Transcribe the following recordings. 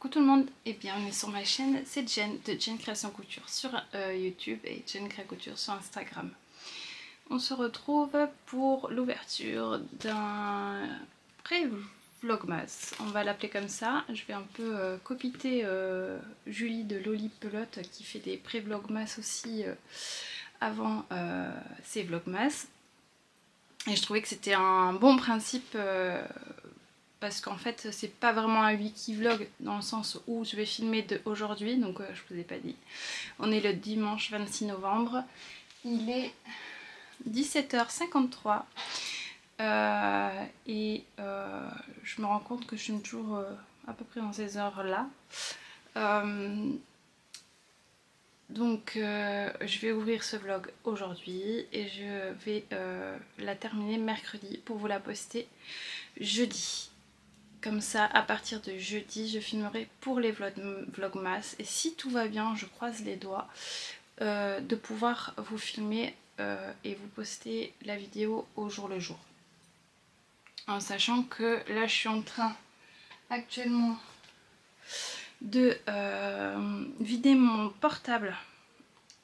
Coucou tout le monde et bienvenue sur ma chaîne, c'est Jen de Jen Création Couture sur YouTube et Jen Créa Couture sur Instagram. On se retrouve pour l'ouverture d'un pré-vlogmas, on va l'appeler comme ça. Je vais un peu copiter Julie de Loli Pelote qui fait des pré-vlogmas aussi avant ses vlogmas. Et je trouvais que c'était un bon principe parce qu'en fait c'est pas vraiment un wiki vlog dans le sens où je vais filmer de aujourd'hui, donc je vous ai pas dit. On est le dimanche 26 novembre, il est 17h53 et je me rends compte que je suis toujours à peu près dans ces heures là. Donc je vais ouvrir ce vlog aujourd'hui et je vais la terminer mercredi pour vous la poster jeudi. Comme ça, à partir de jeudi, je filmerai pour les vlogmas. Et si tout va bien, je croise les doigts, de pouvoir vous filmer et vous poster la vidéo au jour le jour. En sachant que là, je suis en train actuellement de vider mon portable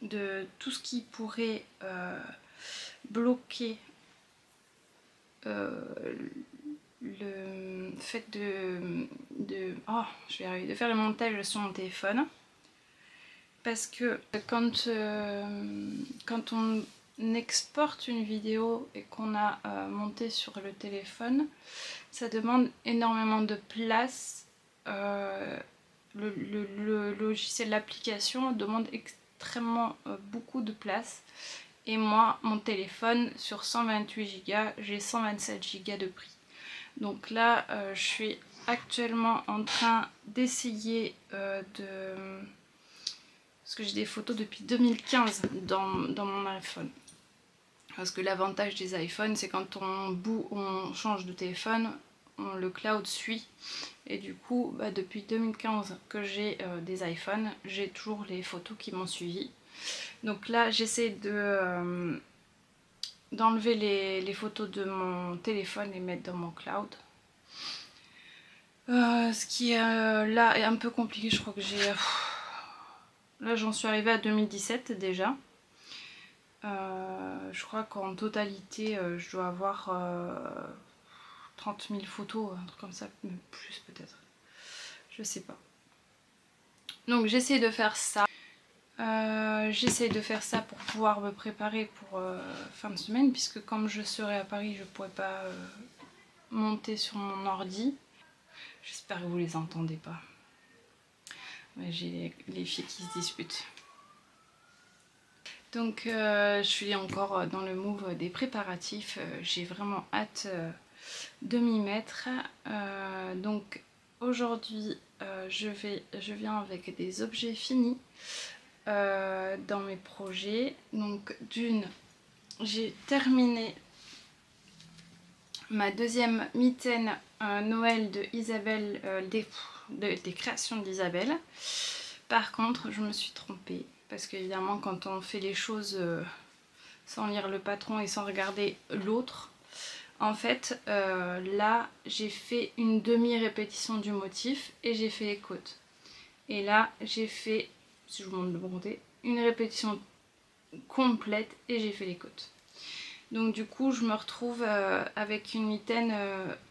de tout ce qui pourrait bloquer le fait de faire le montage sur mon téléphone, parce que quand on exporte une vidéo et qu'on a monté sur le téléphone, ça demande énormément de place. Le logiciel, l'application demande extrêmement beaucoup de place. Et moi, mon téléphone, sur 128 Go, j'ai 127 Go de prise. Donc là, je suis actuellement en train d'essayer parce que j'ai des photos depuis 2015 dans mon iPhone. Parce que l'avantage des iPhones, c'est quand on change de téléphone, le cloud suit. Et du coup, depuis 2015 que j'ai des iPhones, j'ai toujours les photos qui m'ont suivi. Donc là, j'essaie d'enlever les photos de mon téléphone et mettre dans mon cloud. Ce qui là est un peu compliqué, je crois que j'ai... Là j'en suis arrivée à 2017 déjà. Je crois qu'en totalité je dois avoir 30 000 photos, un truc comme ça, même plus peut-être. Je sais pas. Donc j'essaie de faire ça. J'essaie de faire ça pour pouvoir me préparer pour fin de semaine, puisque comme je serai à Paris, je pourrai pas monter sur mon ordi. J'espère que vous les entendez pas. J'ai les filles qui se disputent. Donc je suis encore dans le move des préparatifs. J'ai vraiment hâte de m'y mettre. Donc aujourd'hui je viens avec des objets finis dans mes projets. Donc d'une, j'ai terminé ma deuxième mitaine Noël de Isabelle, des créations d'Isabelle. Par contre, je me suis trompée, parce qu'évidemment quand on fait les choses sans lire le patron et sans regarder l'autre, en fait là j'ai fait une demi-répétition du motif et j'ai fait les côtes. Et là j'ai fait, si je vous montre de bon côté, une répétition complète et j'ai fait les côtes. Donc du coup je me retrouve avec une mitaine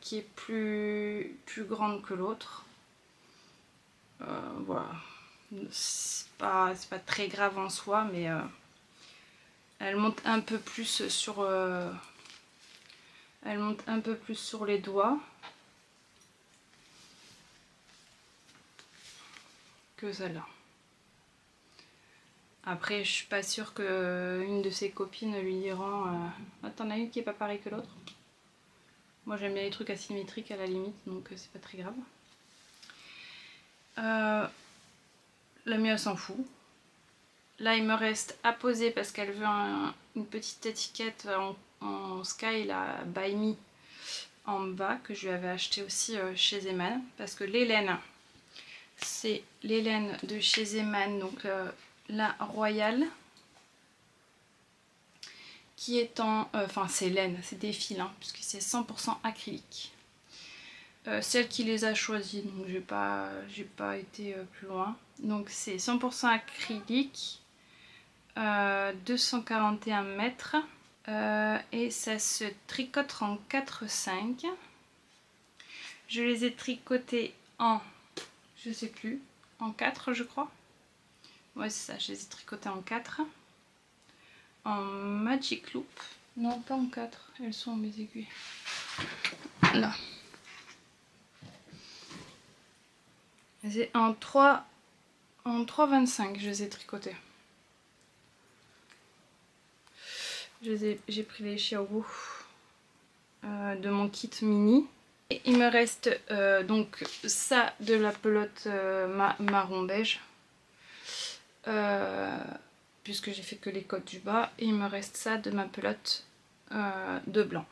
qui est plus grande que l'autre. Voilà, c'est pas très grave en soi, mais elle monte un peu plus sur les doigts que celle-là. Après, je suis pas sûre qu'une de ses copines lui diront ah, t'en as une qui est pas pareille que l'autre. Moi j'aime bien les trucs asymétriques à la limite, donc c'est pas très grave. La mienne s'en fout. Là il me reste à poser parce qu'elle veut une petite étiquette en sky, la by me en bas, que je lui avais acheté aussi chez Zeman. Parce que les laines, c'est les laines de chez Zeman, donc la Royale, qui est en... enfin c'est laine, c'est des fils, hein, puisque c'est 100% acrylique. celle qui les a choisis, donc j'ai pas été plus loin. Donc c'est 100% acrylique, 241 mètres et ça se tricote en 4-5. Je les ai tricotés en, je sais plus, en 4 je crois. Ouais c'est ça, je les ai tricotés en 4. En Magic Loop. Non pas en 4, elles sont mes aiguilles. Là. En 3,25 je les ai tricotés. J'ai pris les Xiaowu de mon kit mini. Et il me reste donc ça de la pelote marron beige. Puisque j'ai fait que les côtes du bas. Et il me reste ça de ma pelote de blanc.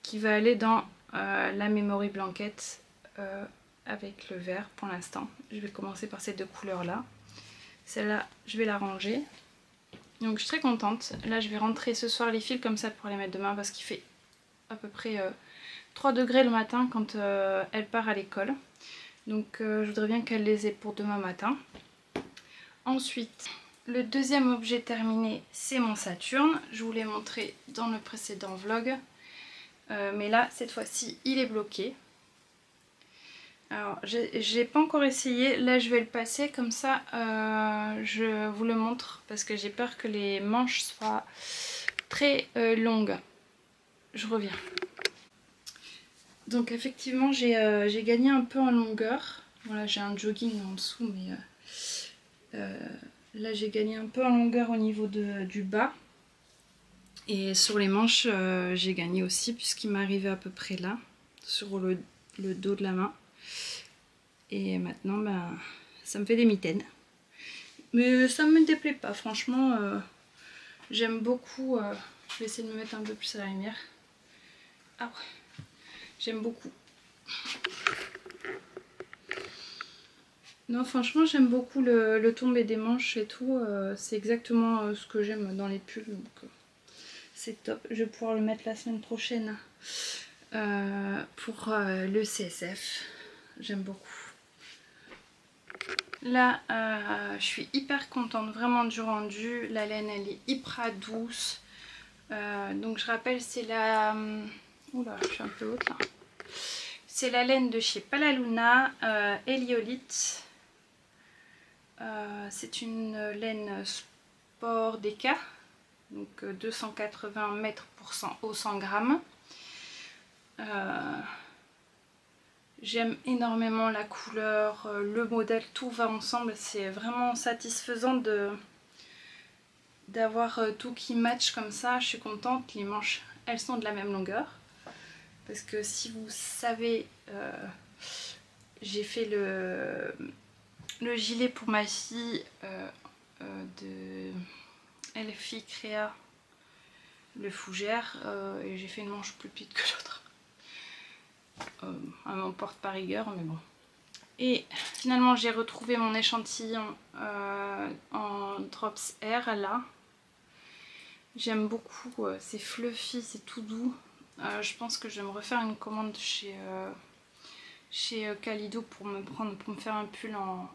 Qui va aller dans la Memory Blanket avec le vert pour l'instant. Je vais commencer par ces deux couleurs là. Celle-là, je vais la ranger. Donc je suis très contente. Là, je vais rentrer ce soir les fils comme ça pour les mettre demain parce qu'il fait à peu près 3 degrés le matin quand elle part à l'école. Donc je voudrais bien qu'elle les ait pour demain matin. Ensuite, le deuxième objet terminé, c'est mon Saturne. Je vous l'ai montré dans le précédent vlog. Mais là, cette fois-ci, il est bloqué. Alors, j'ai pas encore essayé. Là, je vais le passer comme ça. Je vous le montre parce que j'ai peur que les manches soient très longues. Je reviens. Donc, effectivement, j'ai gagné un peu en longueur. Voilà, j'ai un jogging en dessous, mais là, j'ai gagné un peu en longueur au niveau du bas. Et sur les manches, j'ai gagné aussi puisqu'il m'arrivait à peu près là, sur le dos de la main. Et maintenant, ben, ça me fait des mitaines. Mais ça ne me déplaît pas, franchement. J'aime beaucoup. Je vais essayer de me mettre un peu plus à la lumière. Ah ouais, j'aime beaucoup. Non, franchement, j'aime beaucoup le tombé des manches et tout. C'est exactement ce que j'aime dans les pulls. Donc, c'est top. Je vais pouvoir le mettre la semaine prochaine pour le CSF. J'aime beaucoup. Là, je suis hyper contente vraiment du rendu. La laine, elle est hyper douce. Donc, je rappelle, c'est la... Oula, je suis un peu haute là. C'est la laine de chez Palaluna, Héliolite. C'est une laine sport DK. Donc, 280 mètres au 100 grammes. J'aime énormément la couleur, le modèle, tout va ensemble. C'est vraiment satisfaisant d'avoir tout qui match comme ça. Je suis contente. Les manches, elles sont de la même longueur. Parce que si vous savez, j'ai fait le gilet pour ma fille de Elfie Créa, le fougère. Et j'ai fait une manche plus petite que l'autre. Elle m'emporte par rigueur, mais bon. Et finalement, j'ai retrouvé mon échantillon en Drops Air là. J'aime beaucoup, c'est fluffy, c'est tout doux. Je pense que je vais me refaire une commande chez Calido pour me faire un pull en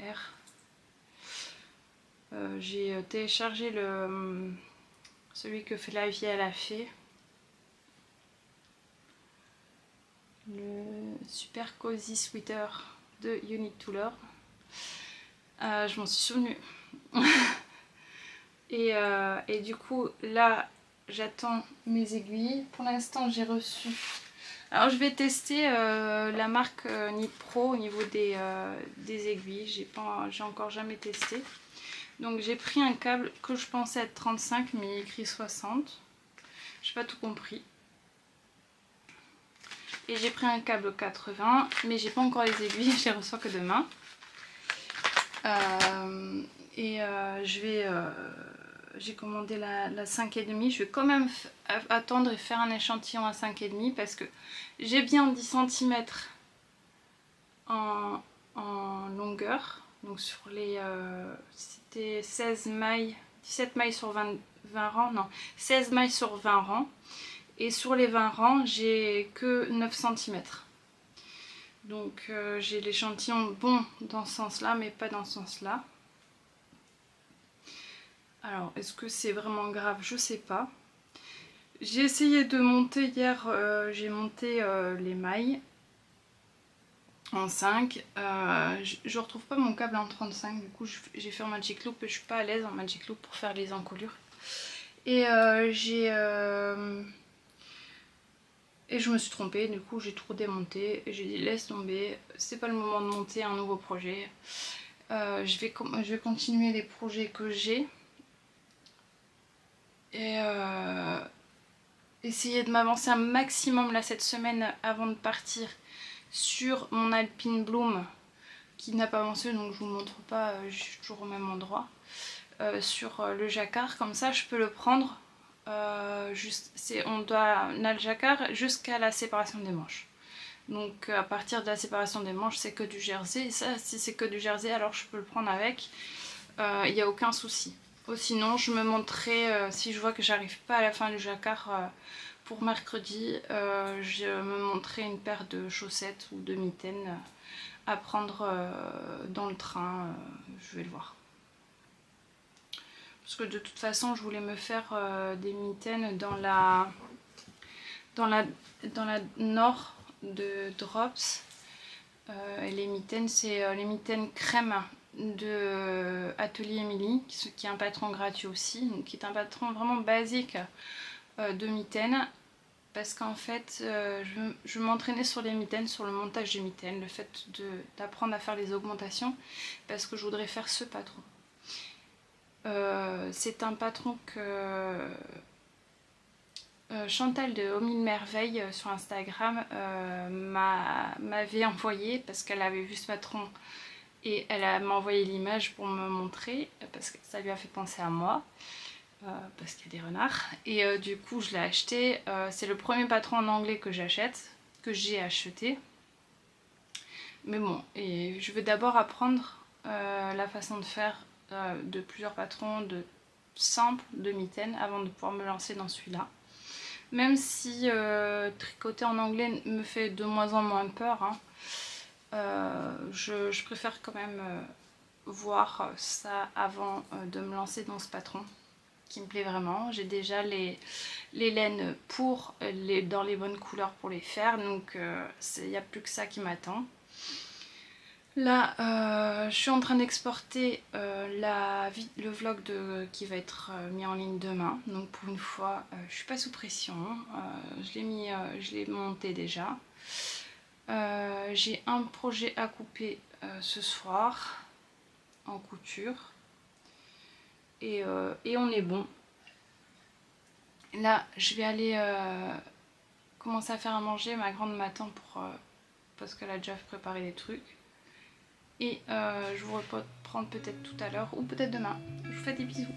R. J'ai téléchargé celui que Flavie elle a fait. Le Super Cozy Sweater de You Need to Learn. Je m'en suis souvenue. et du coup là j'attends mes aiguilles. Pour l'instant j'ai reçu, alors je vais tester la marque Nipro au niveau des aiguilles. J'ai encore jamais testé. Donc j'ai pris un câble que je pensais être 35 mais il est écrit 60. J'ai pas tout compris. Et j'ai pris un câble 80, mais j'ai pas encore les aiguilles, je les reçois que demain. J'ai commandé la 5,5. Je vais quand même attendre et faire un échantillon à 5,5 parce que j'ai bien 10 cm en longueur. Donc sur les... c'était 16 mailles, 17 mailles sur 20 rangs, non, 16 mailles sur 20 rangs. Et sur les 20 rangs, j'ai que 9 cm. Donc j'ai l'échantillon bon dans ce sens-là, mais pas dans ce sens-là. Alors, est-ce que c'est vraiment grave? Je sais pas. J'ai essayé de monter hier, j'ai monté les mailles en 5. Je retrouve pas mon câble en 35, du coup j'ai fait en Magic Loop et je suis pas à l'aise en Magic Loop pour faire les encolures. Et et je me suis trompée, du coup j'ai tout démonté. J'ai dit laisse tomber, c'est pas le moment de monter un nouveau projet. Je vais continuer les projets que j'ai. Et essayer de m'avancer un maximum là cette semaine avant de partir sur mon Alpine Bloom qui n'a pas avancé, donc je vous montre pas, je suis toujours au même endroit. Sur le jacquard, comme ça je peux le prendre. On a le jacquard jusqu'à la séparation des manches. Donc à partir de la séparation des manches c'est que du jersey. Et ça, si c'est que du jersey, alors je peux le prendre avec. Il n'y a aucun souci. Sinon je me montrerai, si je vois que j'arrive pas à la fin du jacquard pour mercredi, je me montrerai une paire de chaussettes ou de mitaines à prendre dans le train. Je vais le voir. Parce que de toute façon je voulais me faire des mitaines dans la nord de Drops. Et les mitaines, c'est les mitaines crème de Atelier Emily, qui est un patron gratuit aussi, donc qui est un patron vraiment basique de mitaines. Parce qu'en fait, je m'entraînais sur les mitaines, sur le montage des mitaines, le fait d'apprendre à faire les augmentations, parce que je voudrais faire ce patron. C'est un patron que Chantal de Au Mille Merveilles sur Instagram m'avait envoyé parce qu'elle avait vu ce patron et elle m'a envoyé l'image pour me montrer parce que ça lui a fait penser à moi. Parce qu'il y a des renards et du coup je l'ai acheté. C'est le premier patron en anglais que j'achète, que j'ai acheté, mais bon, et je vais d'abord apprendre la façon de faire de plusieurs patrons de simples de mitaines avant de pouvoir me lancer dans celui-là, même si tricoter en anglais me fait de moins en moins peur, hein. Je préfère quand même voir ça avant de me lancer dans ce patron qui me plaît vraiment. J'ai déjà les laines dans les bonnes couleurs pour les faire, donc il n'y a plus que ça qui m'attend. Là je suis en train d'exporter le vlog qui va être mis en ligne demain, donc pour une fois je suis pas sous pression. Je l'ai monté déjà. J'ai un projet à couper ce soir en couture. Et on est bon. Là je vais aller commencer à faire à manger. Ma grande m'attend parce qu'elle a déjà préparé des trucs. Et je vous reprends peut-être tout à l'heure ou peut-être demain. Je vous fais des bisous.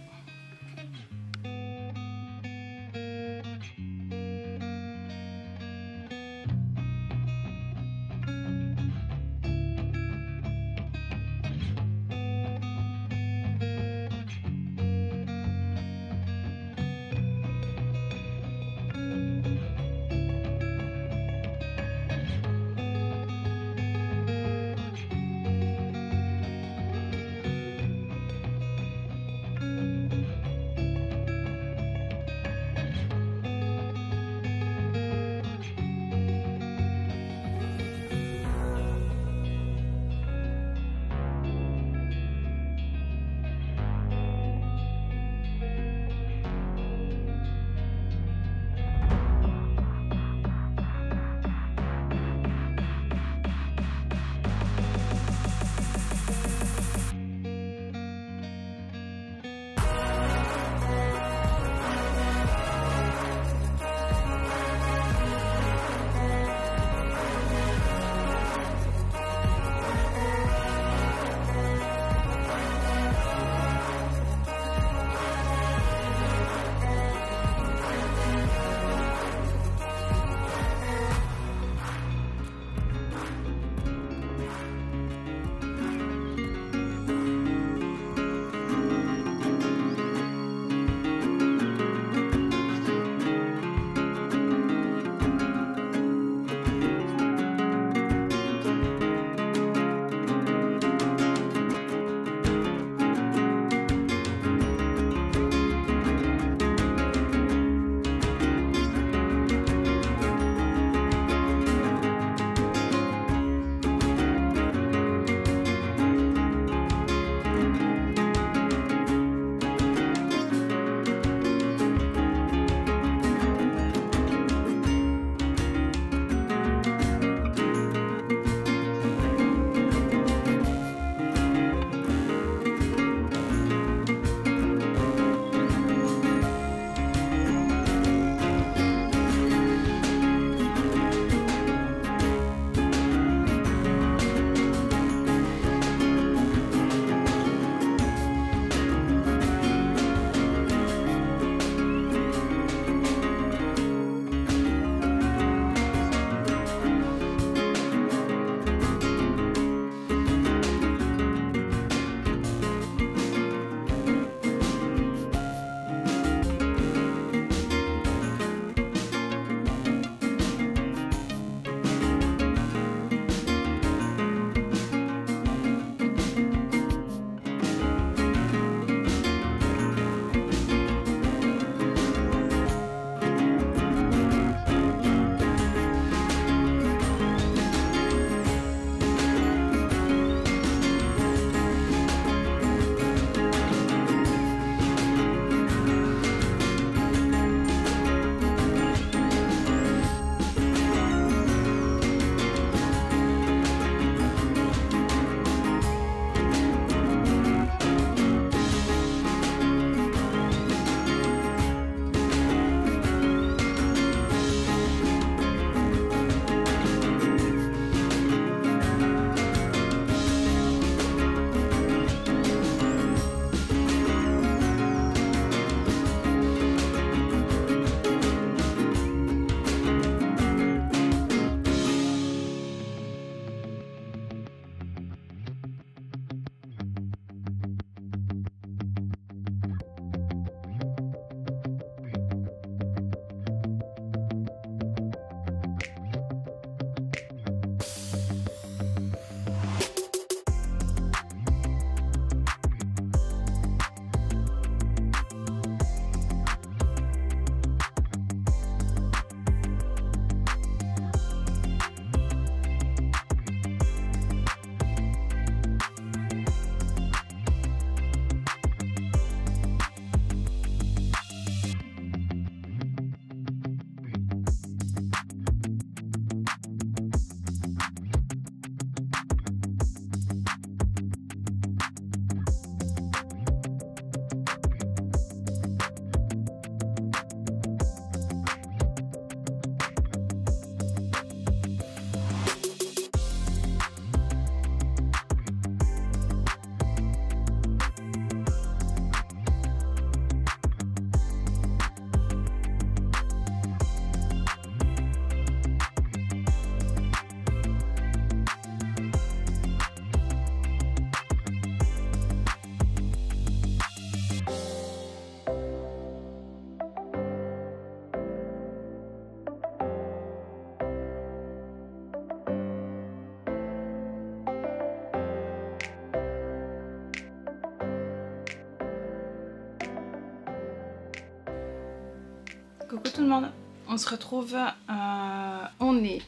Coucou tout le monde, on se retrouve, on est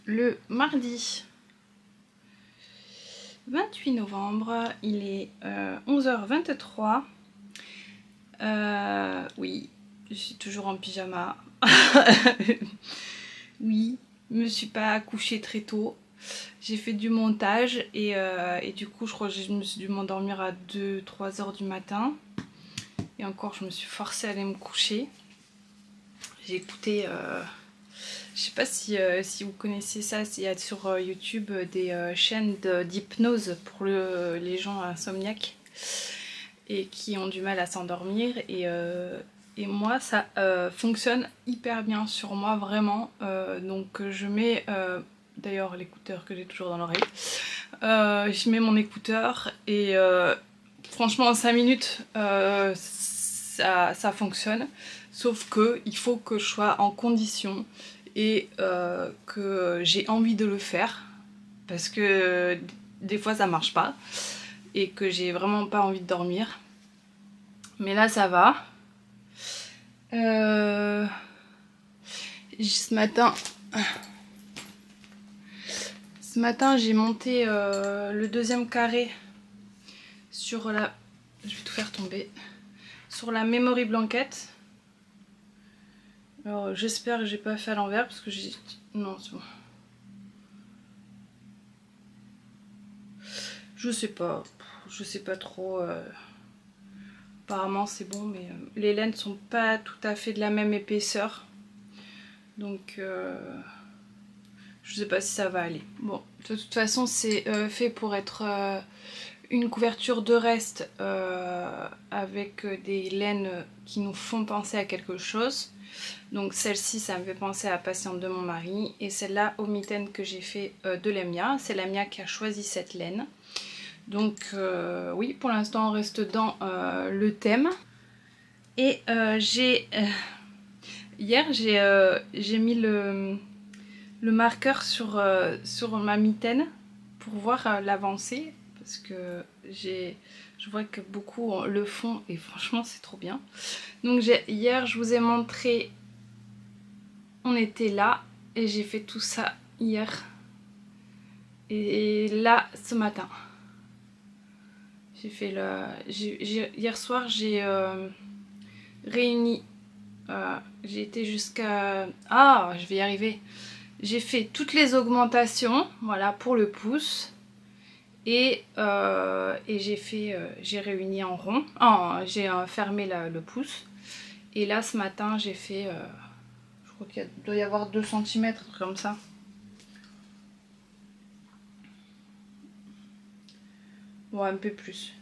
le mardi 28 novembre, il est 11h23, oui, je suis toujours en pyjama, oui, je me suis pas couchée très tôt, j'ai fait du montage et du coup je crois que je me suis dû m'endormir à 2-3 heures du matin et encore je me suis forcée à aller me coucher. J'ai écouté, je sais pas si vous connaissez ça, il y a sur YouTube des chaînes d'hypnose pour les gens insomniaques et qui ont du mal à s'endormir et moi ça fonctionne hyper bien sur moi vraiment, donc je mets d'ailleurs l'écouteur que j'ai toujours dans l'oreille, je mets mon écouteur et franchement en 5 minutes ça fonctionne. Sauf que il faut que je sois en condition et que j'ai envie de le faire parce que des fois ça marche pas et que j'ai vraiment pas envie de dormir. Mais là ça va. Ce matin j'ai monté le deuxième carré sur la... Je vais tout faire tomber. Sur la memory blanket. Alors j'espère que j'ai pas fait à l'envers parce que j'ai... Non c'est bon. Je sais pas trop. Apparemment c'est bon mais les laines sont pas tout à fait de la même épaisseur. Donc je sais pas si ça va aller. Bon, de toute façon c'est fait pour être une couverture de reste avec des laines qui nous font penser à quelque chose. Donc celle-ci ça me fait penser à la patiente de mon mari et celle-là au mitaine que j'ai fait de Lamia, c'est Lamia qui a choisi cette laine. Donc oui, pour l'instant on reste dans le thème et hier j'ai mis le marqueur sur ma mitaine pour voir l'avancée parce que je vois que beaucoup le font et franchement c'est trop bien. Donc hier je vous ai montré, on était là et j'ai fait tout ça hier et là ce matin j'ai fait hier soir j'ai réuni, j'ai été jusqu'à... Ah, je vais y arriver. J'ai fait toutes les augmentations, voilà, pour le pouce. Et j'ai réuni en rond. J'ai fermé le pouce. Et là, ce matin, j'ai fait... je crois qu'il doit y avoir 2 cm, comme ça. Bon, un peu plus.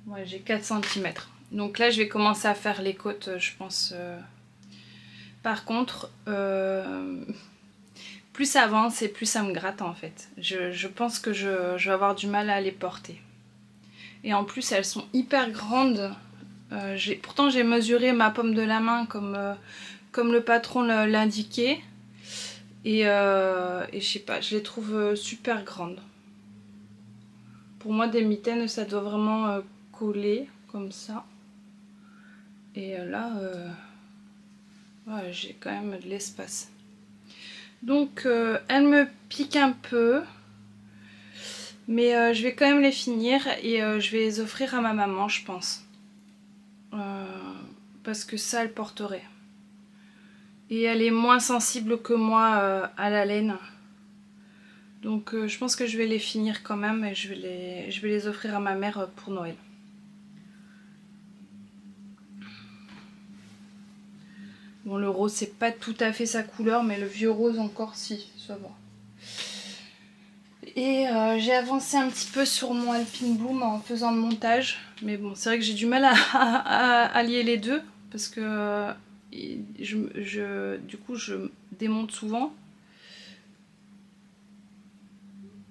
Ouais, j'ai 4 cm. Donc là, je vais commencer à faire les côtes, je pense. Par contre, plus ça avance et plus ça me gratte en fait. Je pense que je vais avoir du mal à les porter. Et en plus, elles sont hyper grandes. Pourtant, j'ai mesuré ma paume de la main comme le patron l'indiquait. Et je sais pas, je les trouve super grandes. Pour moi, des mitaines, ça doit vraiment coller comme ça. Et là, ouais, j'ai quand même de l'espace. Donc, elles me piquent un peu. Mais je vais quand même les finir et je vais les offrir à ma maman, je pense. Parce que ça, elle porterait. Et elle est moins sensible que moi à la laine. Donc je pense que je vais les finir quand même et je vais les offrir à ma mère pour Noël. Bon, le rose c'est pas tout à fait sa couleur, mais le vieux rose encore si, ça va. Et j'ai avancé un petit peu sur mon Alpine Bloom en faisant le montage. Mais bon, c'est vrai que j'ai du mal à lier les deux. Parce que du coup je démonte souvent.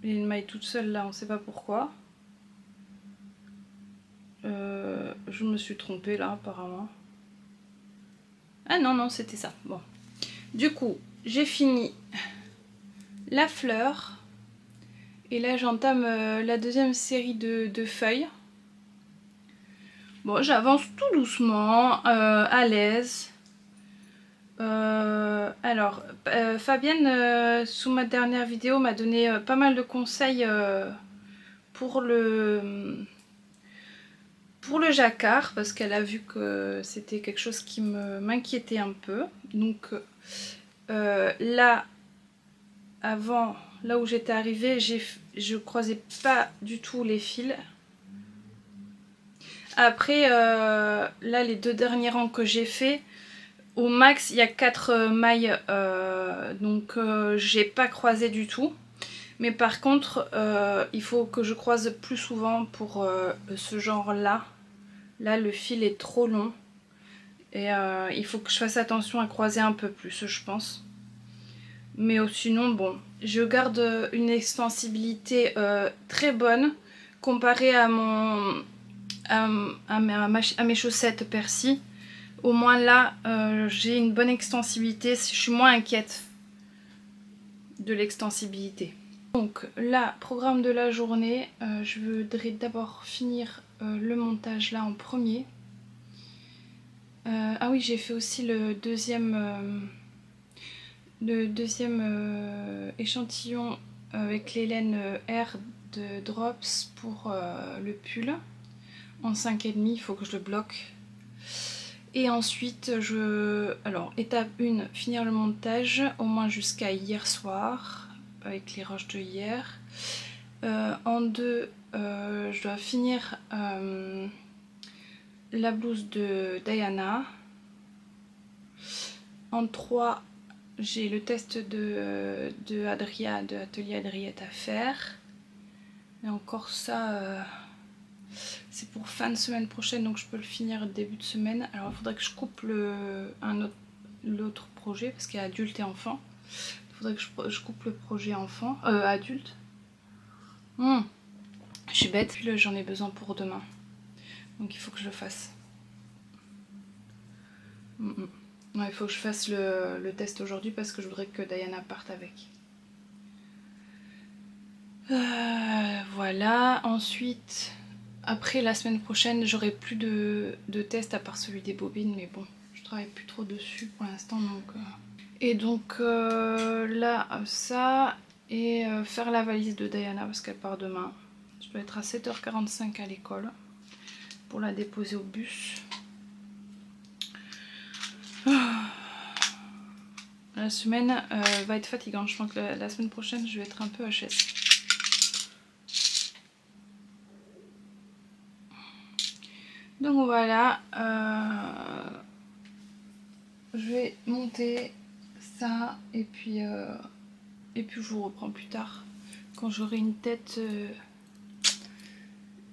Il y a une maille toute seule là, on sait pas pourquoi. Je me suis trompée là apparemment. Ah non, non, c'était ça. Bon. Du coup, j'ai fini la fleur. Et là, j'entame la deuxième série de feuilles. Bon, j'avance tout doucement, à l'aise. Alors, Fabienne, sous ma dernière vidéo, m'a donné pas mal de conseils pour le jacquard, parce qu'elle a vu que c'était quelque chose qui m'inquiétait un peu. Donc là, avant, là où j'étais arrivée, je croisais pas du tout les fils. Après, là, les 2 derniers rangs que j'ai fait, au max, il y a 4 mailles, donc j'ai pas croisé du tout. Mais par contre, il faut que je croise plus souvent pour ce genre-là. Là, le fil est trop long. Et il faut que je fasse attention à croiser un peu plus, je pense. Mais sinon, bon, je garde une extensibilité très bonne comparée à mes chaussettes Percy. Au moins là, j'ai une bonne extensibilité, je suis moins inquiète de l'extensibilité. Donc là, programme de la journée, je voudrais d'abord finir le montage là en premier. Ah oui, j'ai fait aussi le deuxième échantillon avec les laines R de Drops pour le pull en 5,5, il faut que je le bloque. Et ensuite, alors étape 1, finir le montage, au moins jusqu'à hier soir, avec les rushs de hier. En 2, je dois finir la blouse de Diana. En 3, j'ai le test de Adria, de Atelier Adriette à faire. Et encore ça, c'est pour fin de semaine prochaine, donc je peux le finir début de semaine. Alors il faudrait que je coupe l'autre projet, parce qu'il y a adulte et enfant. Il faudrait que je coupe le projet enfant, adulte. Je suis bête, j'en ai besoin pour demain. Donc il faut que je le fasse. Ouais, il faut que je fasse le test aujourd'hui parce que je voudrais que Diana parte avec. Voilà, ensuite, après la semaine prochaine, j'aurai plus de tests à part celui des bobines, mais bon, je travaille plus trop dessus pour l'instant. Et donc là, ça, et faire la valise de Diana parce qu'elle part demain. Je dois être à 7h45 à l'école pour la déposer au bus. La semaine va être fatigante. Je pense que la semaine prochaine, je vais être un peu HS. Donc voilà, je vais monter ça et puis je vous reprends plus tard quand j'aurai une tête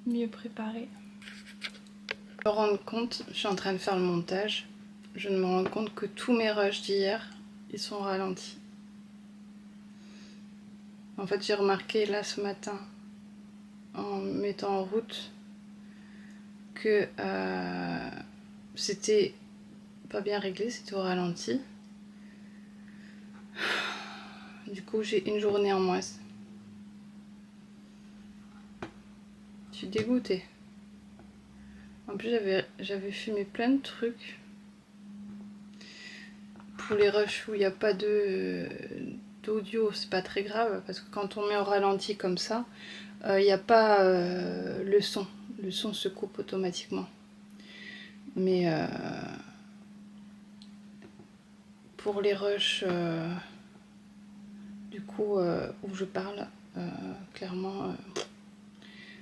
mieux préparée. Je me rends compte, je suis en train de faire le montage, je me rends compte que tous mes rushs d'hier, ils sont ralentis. En fait, j'ai remarqué là ce matin, en mettant en route, que c'était pas bien réglé, c'était au ralenti. Du coup, j'ai une journée en moins. Je suis dégoûtée. En plus, j'avais filmé plein de trucs pour les rushs où il n'y a pas d'audio, c'est pas très grave parce que quand on met au ralenti comme ça, il n'y a pas le son. Le son se coupe automatiquement. Mais pour les rushs du coup où je parle, clairement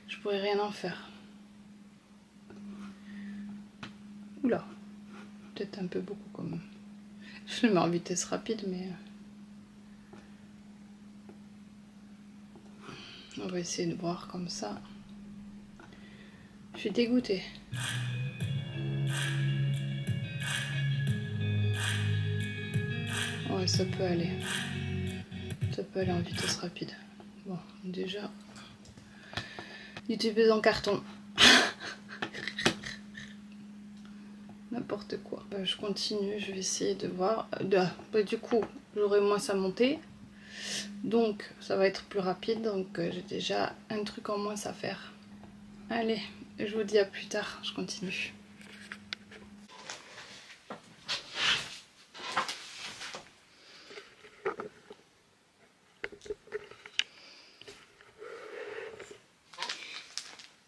je pourrais rien en faire. Oula, peut-être un peu beaucoup quand même. Je le mets en vitesse rapide, mais on va essayer de voir comme ça. Je suis dégoûtée. Ouais, ça peut aller. Ça peut aller en vitesse rapide. Bon, déjà, YouTube est en carton. N'importe quoi. Bah, je continue, je vais essayer de voir. Bah, du coup, j'aurai moins à monter. Donc, ça va être plus rapide. Donc, j'ai déjà un truc en moins à faire. Allez, je vous dis à plus tard, je continue.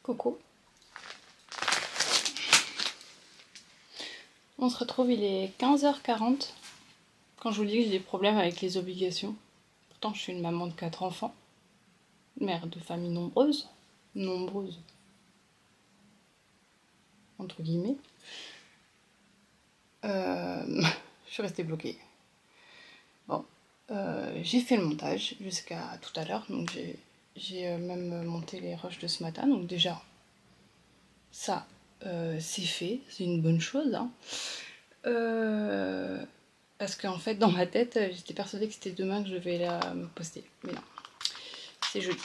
Coucou. On se retrouve, il est 15h40. Quand je vous dis que j'ai des problèmes avec les obligations. Pourtant je suis une maman de 4 enfants. Mère de famille nombreuse. Nombreuse. Entre guillemets. Je suis restée bloquée. Bon. J'ai fait le montage jusqu'à tout à l'heure. Donc j'ai même monté les rushs de ce matin. Donc déjà, ça, c'est fait. C'est une bonne chose. Hein. Parce qu'en fait, dans ma tête, j'étais persuadée que c'était demain que je vais la poster. Mais non, c'est jeudi.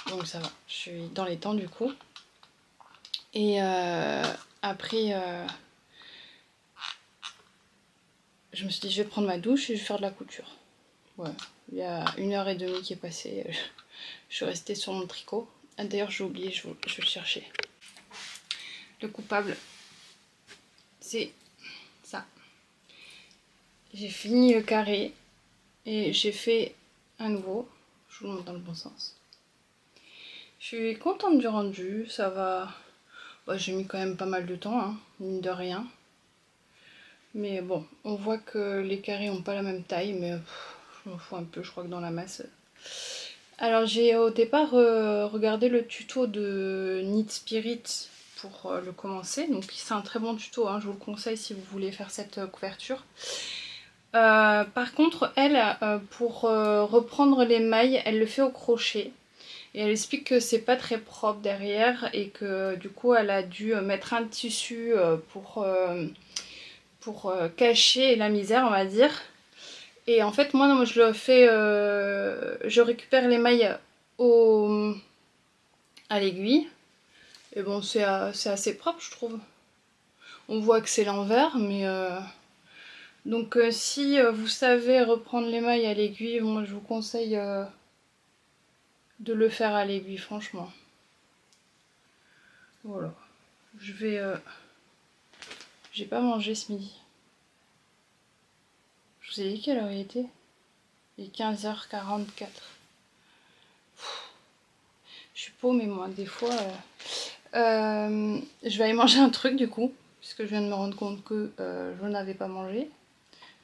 Donc ça va. Je suis dans les temps du coup. Et après, je me suis dit, je vais prendre ma douche et je vais faire de la couture. Ouais. Il y a 1h30 qui est passée. Je suis restée sur mon tricot. Ah, d'ailleurs, j'ai oublié, je vais le chercher. Le coupable, c'est ça. J'ai fini le carré et j'ai fait un nouveau. Je vous le montre dans le bon sens. Je suis contente du rendu, ça va. Bah, j'ai mis quand même pas mal de temps, hein, mine de rien. Mais bon, on voit que les carrés n'ont pas la même taille, mais je m'en fous un peu, je crois que dans la masse. Alors j'ai au départ regardé le tuto de Knit Spirit pour le commencer. Donc c'est un très bon tuto, hein, je vous le conseille si vous voulez faire cette couverture. Par contre, elle, pour reprendre les mailles, elle le fait au crochet. Et elle explique que c'est pas très propre derrière et que du coup elle a dû mettre un tissu pour cacher la misère, on va dire. Et en fait moi je le fais, je récupère les mailles à l'aiguille. Et bon c'est assez propre je trouve. On voit que c'est l'envers mais... Donc si vous savez reprendre les mailles à l'aiguille, moi je vous conseille de le faire à l'aiguille franchement. Voilà. Je vais... J'ai pas mangé ce midi. Je vous ai dit quelle heure il était? Il est 15h44. Je suis paumée moi, des fois... je vais aller manger un truc du coup, puisque je viens de me rendre compte que je n'avais pas mangé.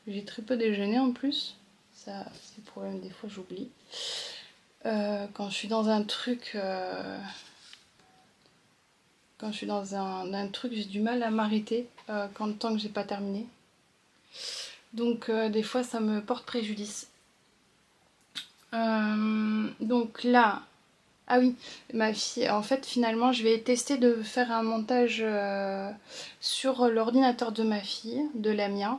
J'ai très peu déjeuné en plus. Ça, c'est le problème, des fois j'oublie. Quand je suis dans un truc... Quand je suis dans un truc, j'ai du mal à m'arrêter tant que j'ai pas terminé. Donc des fois ça me porte préjudice. Donc là, ah oui, ma fille, en fait finalement je vais tester de faire un montage sur l'ordinateur de ma fille, de la mienne,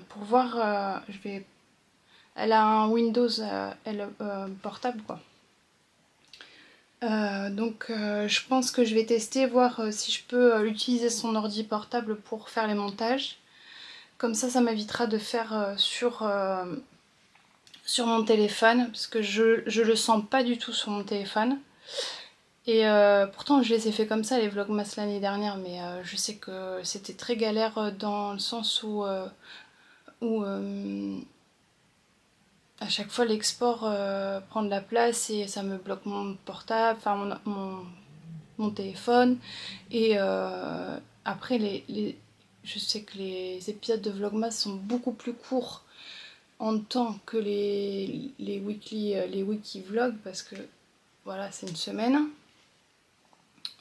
pour voir, elle a un Windows portable quoi. Donc je pense que je vais tester, voir si je peux utiliser son ordi portable pour faire les montages. Comme ça m'évitera de faire sur mon téléphone, parce que je le sens pas du tout sur mon téléphone. Et pourtant je les ai fait comme ça les vlogmas l'année dernière, mais je sais que c'était très galère dans le sens où à chaque fois l'export prend de la place et ça me bloque mon portable, enfin mon téléphone. Et après je sais que les épisodes de vlogmas sont beaucoup plus courts en temps que les wiki vlogs, parce que voilà c'est une semaine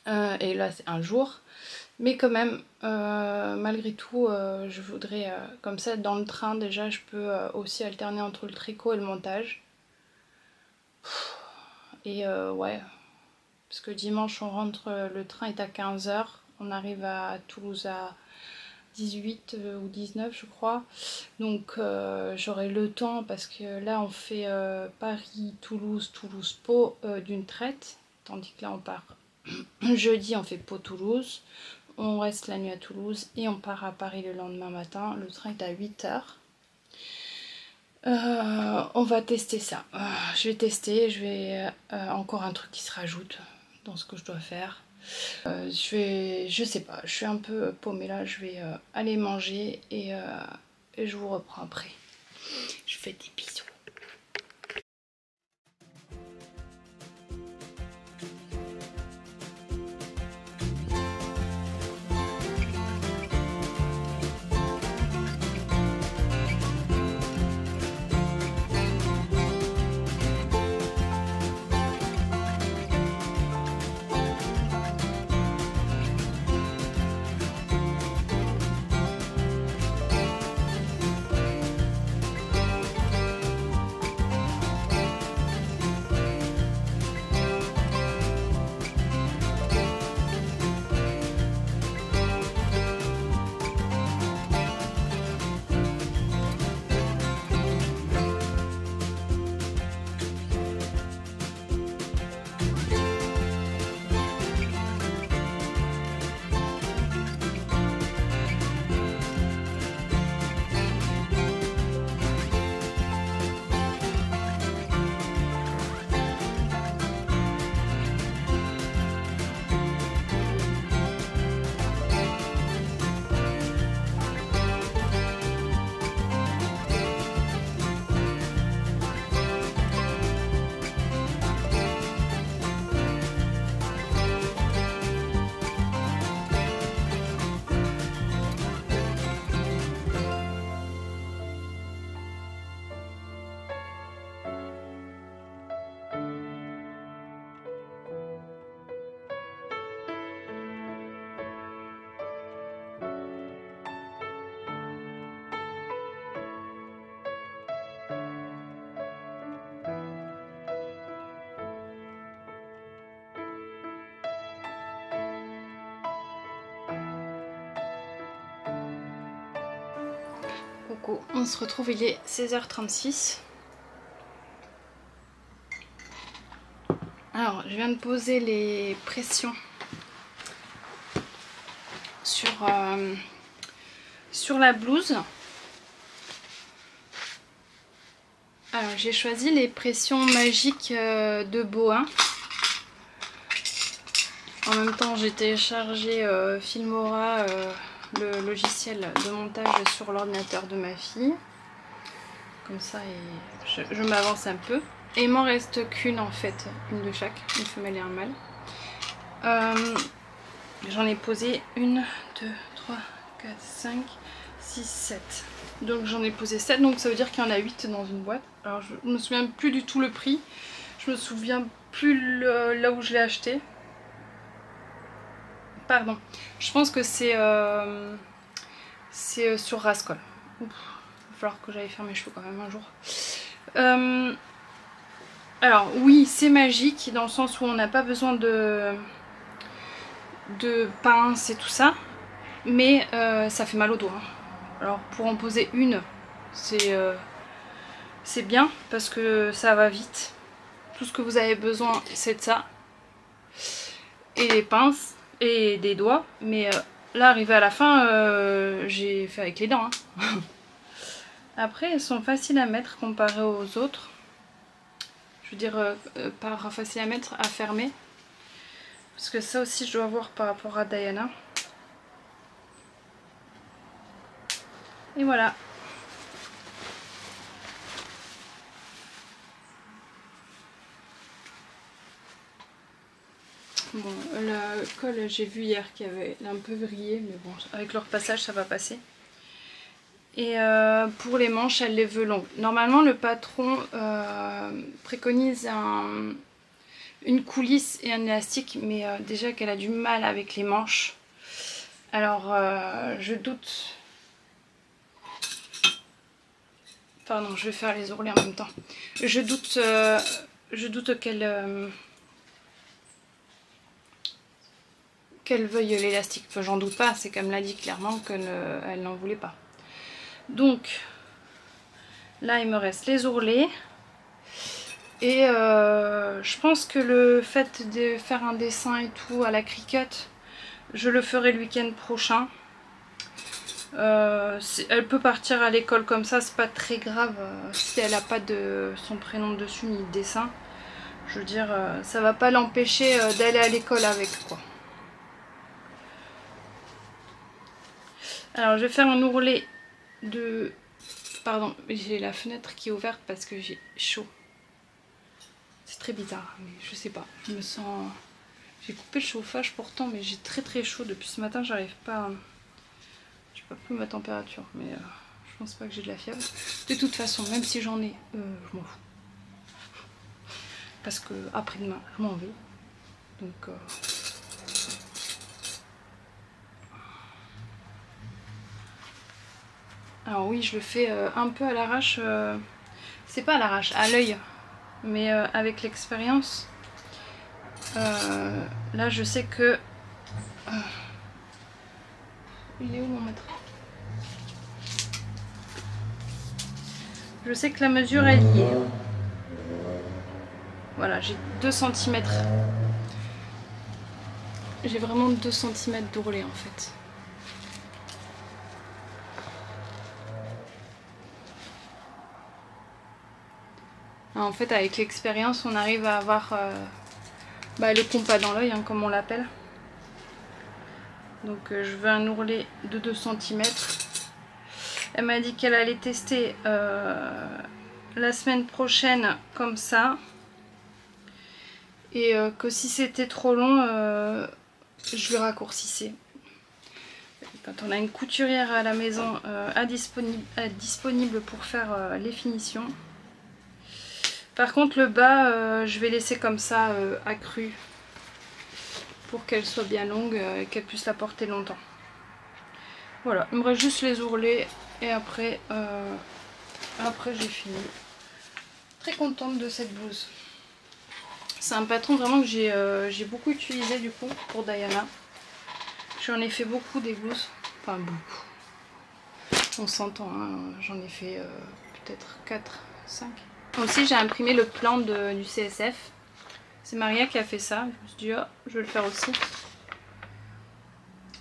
et là c'est un jour, mais quand même malgré tout je voudrais comme ça dans le train déjà je peux aussi alterner entre le tricot et le montage. Et ouais, parce que dimanche on rentre, le train est à 15h, on arrive à Toulouse à 18 ou 19 je crois, donc j'aurai le temps, parce que là on fait Paris-Toulouse, Toulouse-Pau d'une traite, tandis que là on part jeudi, on fait Pau-Toulouse, on reste la nuit à Toulouse et on part à Paris le lendemain matin. Le train est à 8h. On va tester ça. Je vais tester, encore un truc qui se rajoute dans ce que je dois faire. Je sais pas, je suis un peu paumée là, je vais aller manger et je vous reprends après. Je fais des bisous. Coucou, on se retrouve, il est 16h36. Alors, je viens de poser les pressions sur la blouse. Alors, j'ai choisi les pressions magiques de Boa. En même temps, j'ai téléchargé Filmora, le logiciel de montage sur l'ordinateur de ma fille. Comme ça, je m'avance un peu. Et il m'en reste qu'une en fait, une de chaque, une femelle et un mâle. J'en ai posé 1, 2, 3, 4, 5, 6, 7. Donc j'en ai posé 7, donc ça veut dire qu'il y en a 8 dans une boîte. Alors je me souviens plus du tout le prix. Je me souviens plus là où je l'ai acheté. Pardon. Je pense que c'est sur Rascol. Il va falloir que j'aille faire mes cheveux quand même un jour. Alors oui, c'est magique dans le sens où on n'a pas besoin de pince et tout ça. Mais ça fait mal aux doigts. Alors pour en poser une, c'est bien parce que ça va vite. Tout ce que vous avez besoin, c'est de ça. Et les pinces. Et des doigts, mais là arrivé à la fin j'ai fait avec les dents hein. Après elles sont faciles à mettre comparées aux autres, je veux dire par facile à mettre, à fermer, parce que ça aussi je dois voir par rapport à Diana. Et voilà. Bon, le col, j'ai vu hier qu'il avait un peu vrillé, mais bon, avec leur passage, ça va passer. Et pour les manches, elle les veut longues. Normalement, le patron préconise une coulisse et un élastique, mais déjà qu'elle a du mal avec les manches. Alors, je doute... Pardon, je vais faire les ourlets en même temps. Je doute qu'elle veuille l'élastique. Enfin, j'en doute pas, c'est qu'elle me l'a dit clairement qu'elle n'en voulait pas. Donc, là, il me reste les ourlets. Et je pense que le fait de faire un dessin et tout à la Cricut, je le ferai le week-end prochain. Elle peut partir à l'école comme ça, c'est pas très grave si elle n'a pas son prénom dessus ni de dessin. Je veux dire, ça va pas l'empêcher d'aller à l'école avec, quoi. Alors je vais faire un ourlet de... Pardon, j'ai la fenêtre qui est ouverte parce que j'ai chaud. C'est très bizarre, mais je sais pas. Je me sens... J'ai coupé le chauffage pourtant, mais j'ai très chaud depuis ce matin. J'arrive pas... Je sais pas plus ma température, mais je pense pas que j'ai de la fièvre. De toute façon, même si j'en ai, je m'en fous. Parce que après-demain, je m'en vais. Donc... Alors oui, je le fais un peu à l'arrache. C'est pas à l'arrache, à l'œil. Mais avec l'expérience, là je sais que... il est où mon mètre? Je sais que la mesure elle y est. Voilà, j'ai 2 cm. J'ai vraiment 2 cm d'ourlet en fait. En fait, avec l'expérience, on arrive à avoir le compas dans l'œil, hein, comme on l'appelle. Donc je veux un ourlet de 2 cm. Elle m'a dit qu'elle allait tester la semaine prochaine comme ça. Et que si c'était trop long, je le raccourcissais. Quand on a une couturière à la maison disponible pour faire les finitions. Par contre le bas, je vais laisser comme ça accru pour qu'elle soit bien longue et qu'elle puisse la porter longtemps. Voilà, il me reste juste les ourlets et après j'ai fini. Très contente de cette blouse. C'est un patron vraiment que j'ai beaucoup utilisé du coup pour Diana. J'en ai fait beaucoup des blouses, enfin beaucoup. On s'entend, hein. J'en ai fait peut-être 4, 5. Aussi j'ai imprimé le plan du CSF. C'est Maria qui a fait ça. Je me suis dit oh, je vais le faire aussi.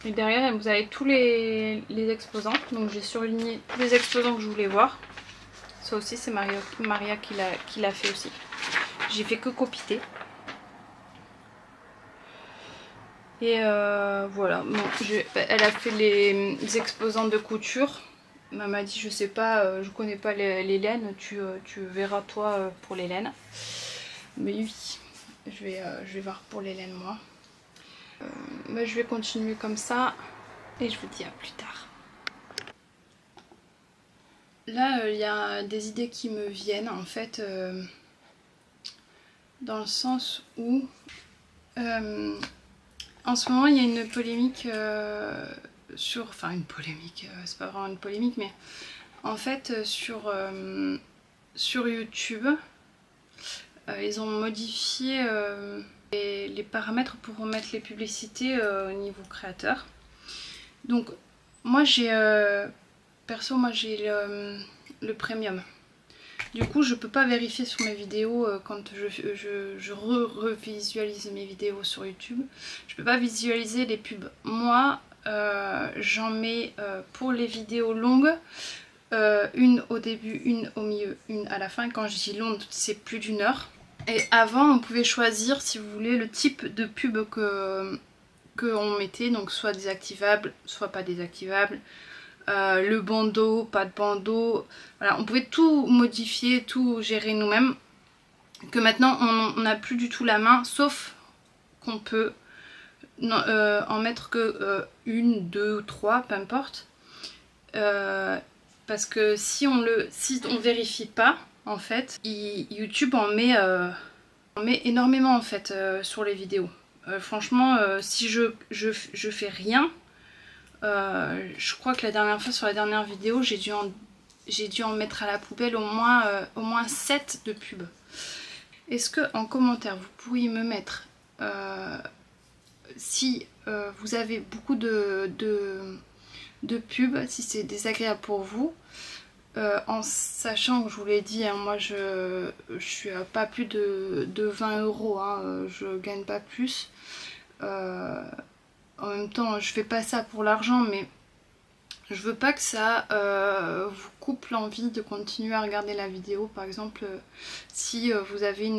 Et derrière vous avez tous les exposants. Donc j'ai surligné tous les exposants que je voulais voir. Ça aussi c'est Maria qui l'a fait aussi. J'ai fait que copier. Et voilà, bon, elle a fait les exposants de couture. Elle m'a dit je sais pas, je connais pas les laines, tu verras toi pour les laines. Mais oui, je vais voir pour les laines moi. Je vais continuer comme ça et je vous dis à plus tard. Là il y a des idées qui me viennent en fait, dans le sens où en ce moment il y a une polémique enfin une polémique, c'est pas vraiment une polémique, mais en fait sur YouTube ils ont modifié les paramètres pour remettre les publicités au niveau créateur. Donc moi j'ai perso moi j'ai le premium. Du coup je peux pas vérifier sur mes vidéos quand je revisualise mes vidéos sur YouTube. Je peux pas visualiser les pubs. Moi j'en mets pour les vidéos longues, une au début, une au milieu, une à la fin. Quand je dis longue c'est plus d'1 heure. Et avant on pouvait choisir si vous voulez le type de pub qu'on mettait. Donc soit désactivable, soit pas désactivable. Le bandeau, pas de bandeau, voilà, on pouvait tout modifier, tout gérer nous-mêmes. Que maintenant on n'a plus du tout la main, sauf qu'on peut en mettre que 1, 2 ou 3, peu importe. Parce que si on vérifie pas, en fait, YouTube en met énormément en fait sur les vidéos. Franchement, si je fais rien. Je crois que la dernière fois sur la dernière vidéo j'ai dû en mettre à la poubelle au moins 7 de pubs. Est-ce que en commentaire vous pourriez me mettre si vous avez beaucoup de pubs, si c'est désagréable pour vous, en sachant que je vous l'ai dit, hein, moi je suis à pas plus de 20 €, hein, je gagne pas plus. En même temps, je fais pas ça pour l'argent, mais je veux pas que ça vous coupe l'envie de continuer à regarder la vidéo. Par exemple, si vous avez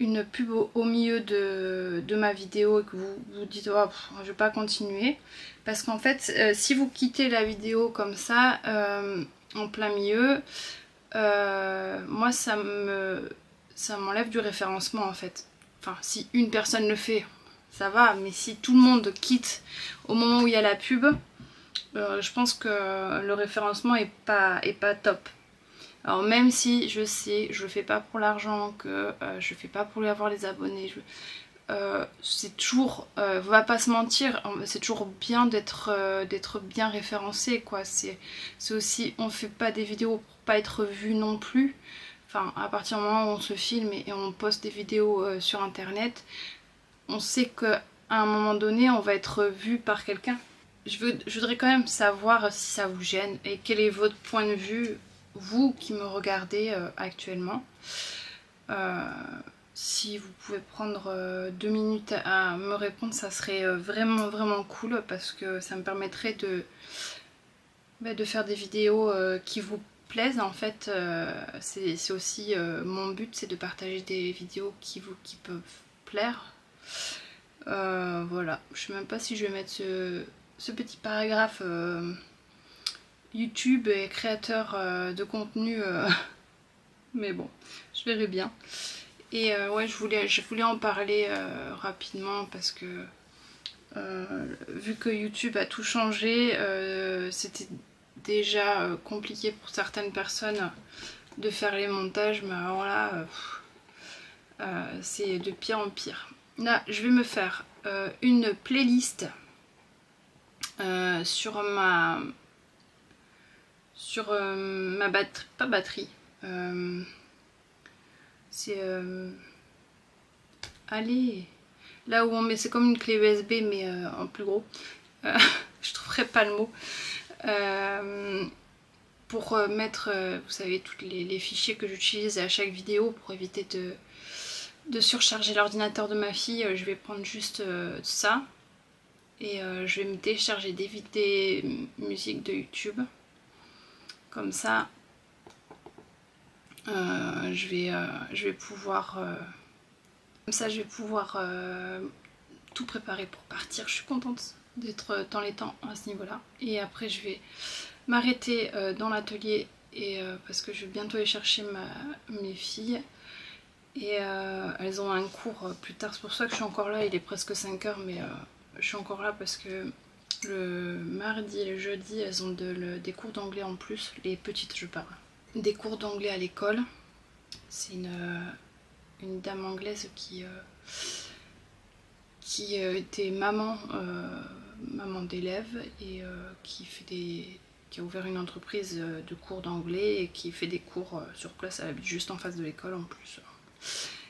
une pub au milieu de ma vidéo et que vous vous dites oh, je vais pas continuer, parce qu'en fait si vous quittez la vidéo comme ça en plein milieu, moi ça m'enlève du référencement en fait. Enfin si une personne le fait ça va, mais si tout le monde quitte au moment où il y a la pub, je pense que le référencement est pas top. Alors même si je sais, je le fais pas pour l'argent, que je fais pas pour avoir les abonnés, c'est toujours, on va pas se mentir, c'est toujours bien d'être bien référencé quoi. C'est aussi, on fait pas des vidéos pour pas être vu non plus. Enfin, à partir du moment où on se filme et on poste des vidéos sur internet, on sait qu'à un moment donné on va être vu par quelqu'un. Je voudrais quand même savoir si ça vous gêne et quel est votre point de vue, vous qui me regardez actuellement. Si vous pouvez prendre 2 minutes à me répondre, ça serait vraiment cool, parce que ça me permettrait de faire des vidéos qui vous plaisent en fait. C'est aussi mon but, c'est de partager des vidéos qui peuvent plaire. Voilà, je sais même pas si je vais mettre ce petit paragraphe YouTube et créateur de contenu, mais bon, je verrai bien. Et ouais, je voulais en parler rapidement parce que vu que YouTube a tout changé, c'était déjà compliqué pour certaines personnes de faire les montages, mais alors là, c'est de pire en pire. Là, je vais me faire une playlist sur ma batterie, pas batterie, c'est allez, là où on met, c'est comme une clé USB mais en plus gros, je trouverai pas le mot, pour mettre, vous savez, tous les fichiers que j'utilise à chaque vidéo pour éviter de surcharger l'ordinateur de ma fille. Je vais prendre juste ça et je vais me télécharger des musiques de YouTube. Comme ça, je vais pouvoir tout préparer pour partir. Je suis contente d'être dans les temps à ce niveau-là. Et après, je vais m'arrêter dans l'atelier parce que je vais bientôt aller chercher mes filles. Et elles ont un cours plus tard. C'est pour ça que je suis encore là. Il est presque 5 h, mais je suis encore là parce que le mardi et le jeudi, elles ont des cours d'anglais en plus. Les petites, je parle. Des cours d'anglais à l'école. C'est une dame anglaise qui était maman d'élèves et qui a ouvert une entreprise de cours d'anglais et qui fait des cours sur place. Elle habite juste en face de l'école en plus.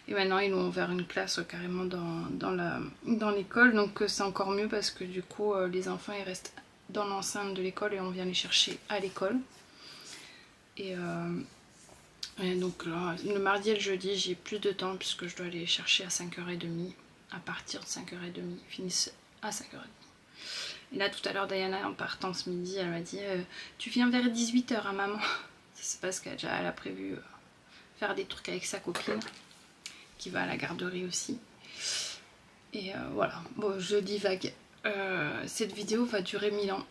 Et maintenant ils ont ouvert une classe carrément dans l'école, donc c'est encore mieux parce que du coup les enfants ils restent dans l'enceinte de l'école et on vient les chercher à l'école. Et donc là, le mardi et le jeudi j'ai plus de temps puisque je dois aller les chercher à 5h30, à partir de 5h30, ils finissent à 5h30. Et là tout à l'heure Diana en partant ce midi elle m'a dit tu viens vers 18 h à maman. C'est parce qu'elle a prévu faire des trucs avec sa copine qui va à la garderie aussi. Et voilà, bon je divague. Cette vidéo va durer 1000 ans.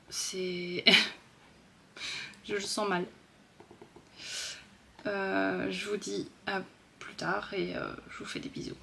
C'est... je le sens mal. Je vous dis à plus tard et je vous fais des bisous.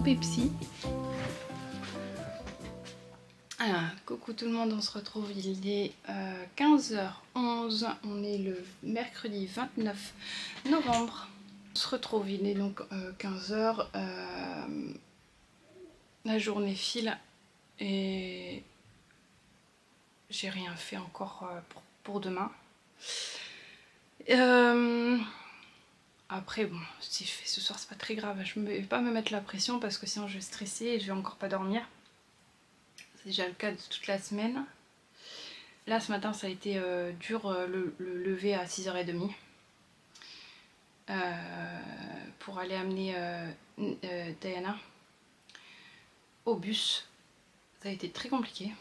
Pepsi. Alors, coucou tout le monde, on se retrouve, il est 15h11, on est le mercredi 29 novembre. On se retrouve, il est donc 15h, la journée file et j'ai rien fait encore pour demain. Après bon, si je fais ce soir c'est pas très grave, je ne vais pas me mettre la pression parce que sinon je vais stresser et je vais encore pas dormir. C'est déjà le cas de toute la semaine. Là ce matin ça a été dur le lever à 6h30 pour aller amener Diana au bus. Ça a été très compliqué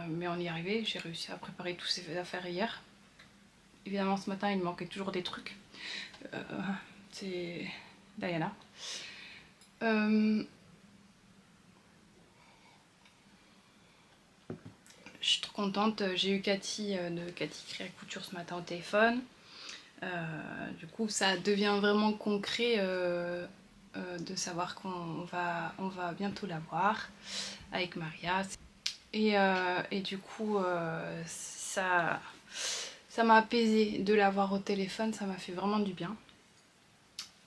mais on y est arrivé, j'ai réussi à préparer tous ces affaires hier. Évidemment ce matin il me manquait toujours des trucs. C'est Diana. Je suis trop contente, j'ai eu Cathy de Cathy Créa Couture ce matin au téléphone. Du coup ça devient vraiment concret de savoir qu'on va bientôt la voir avec Maria. Et du coup ça m'a apaisé de la voir au téléphone, ça m'a fait vraiment du bien.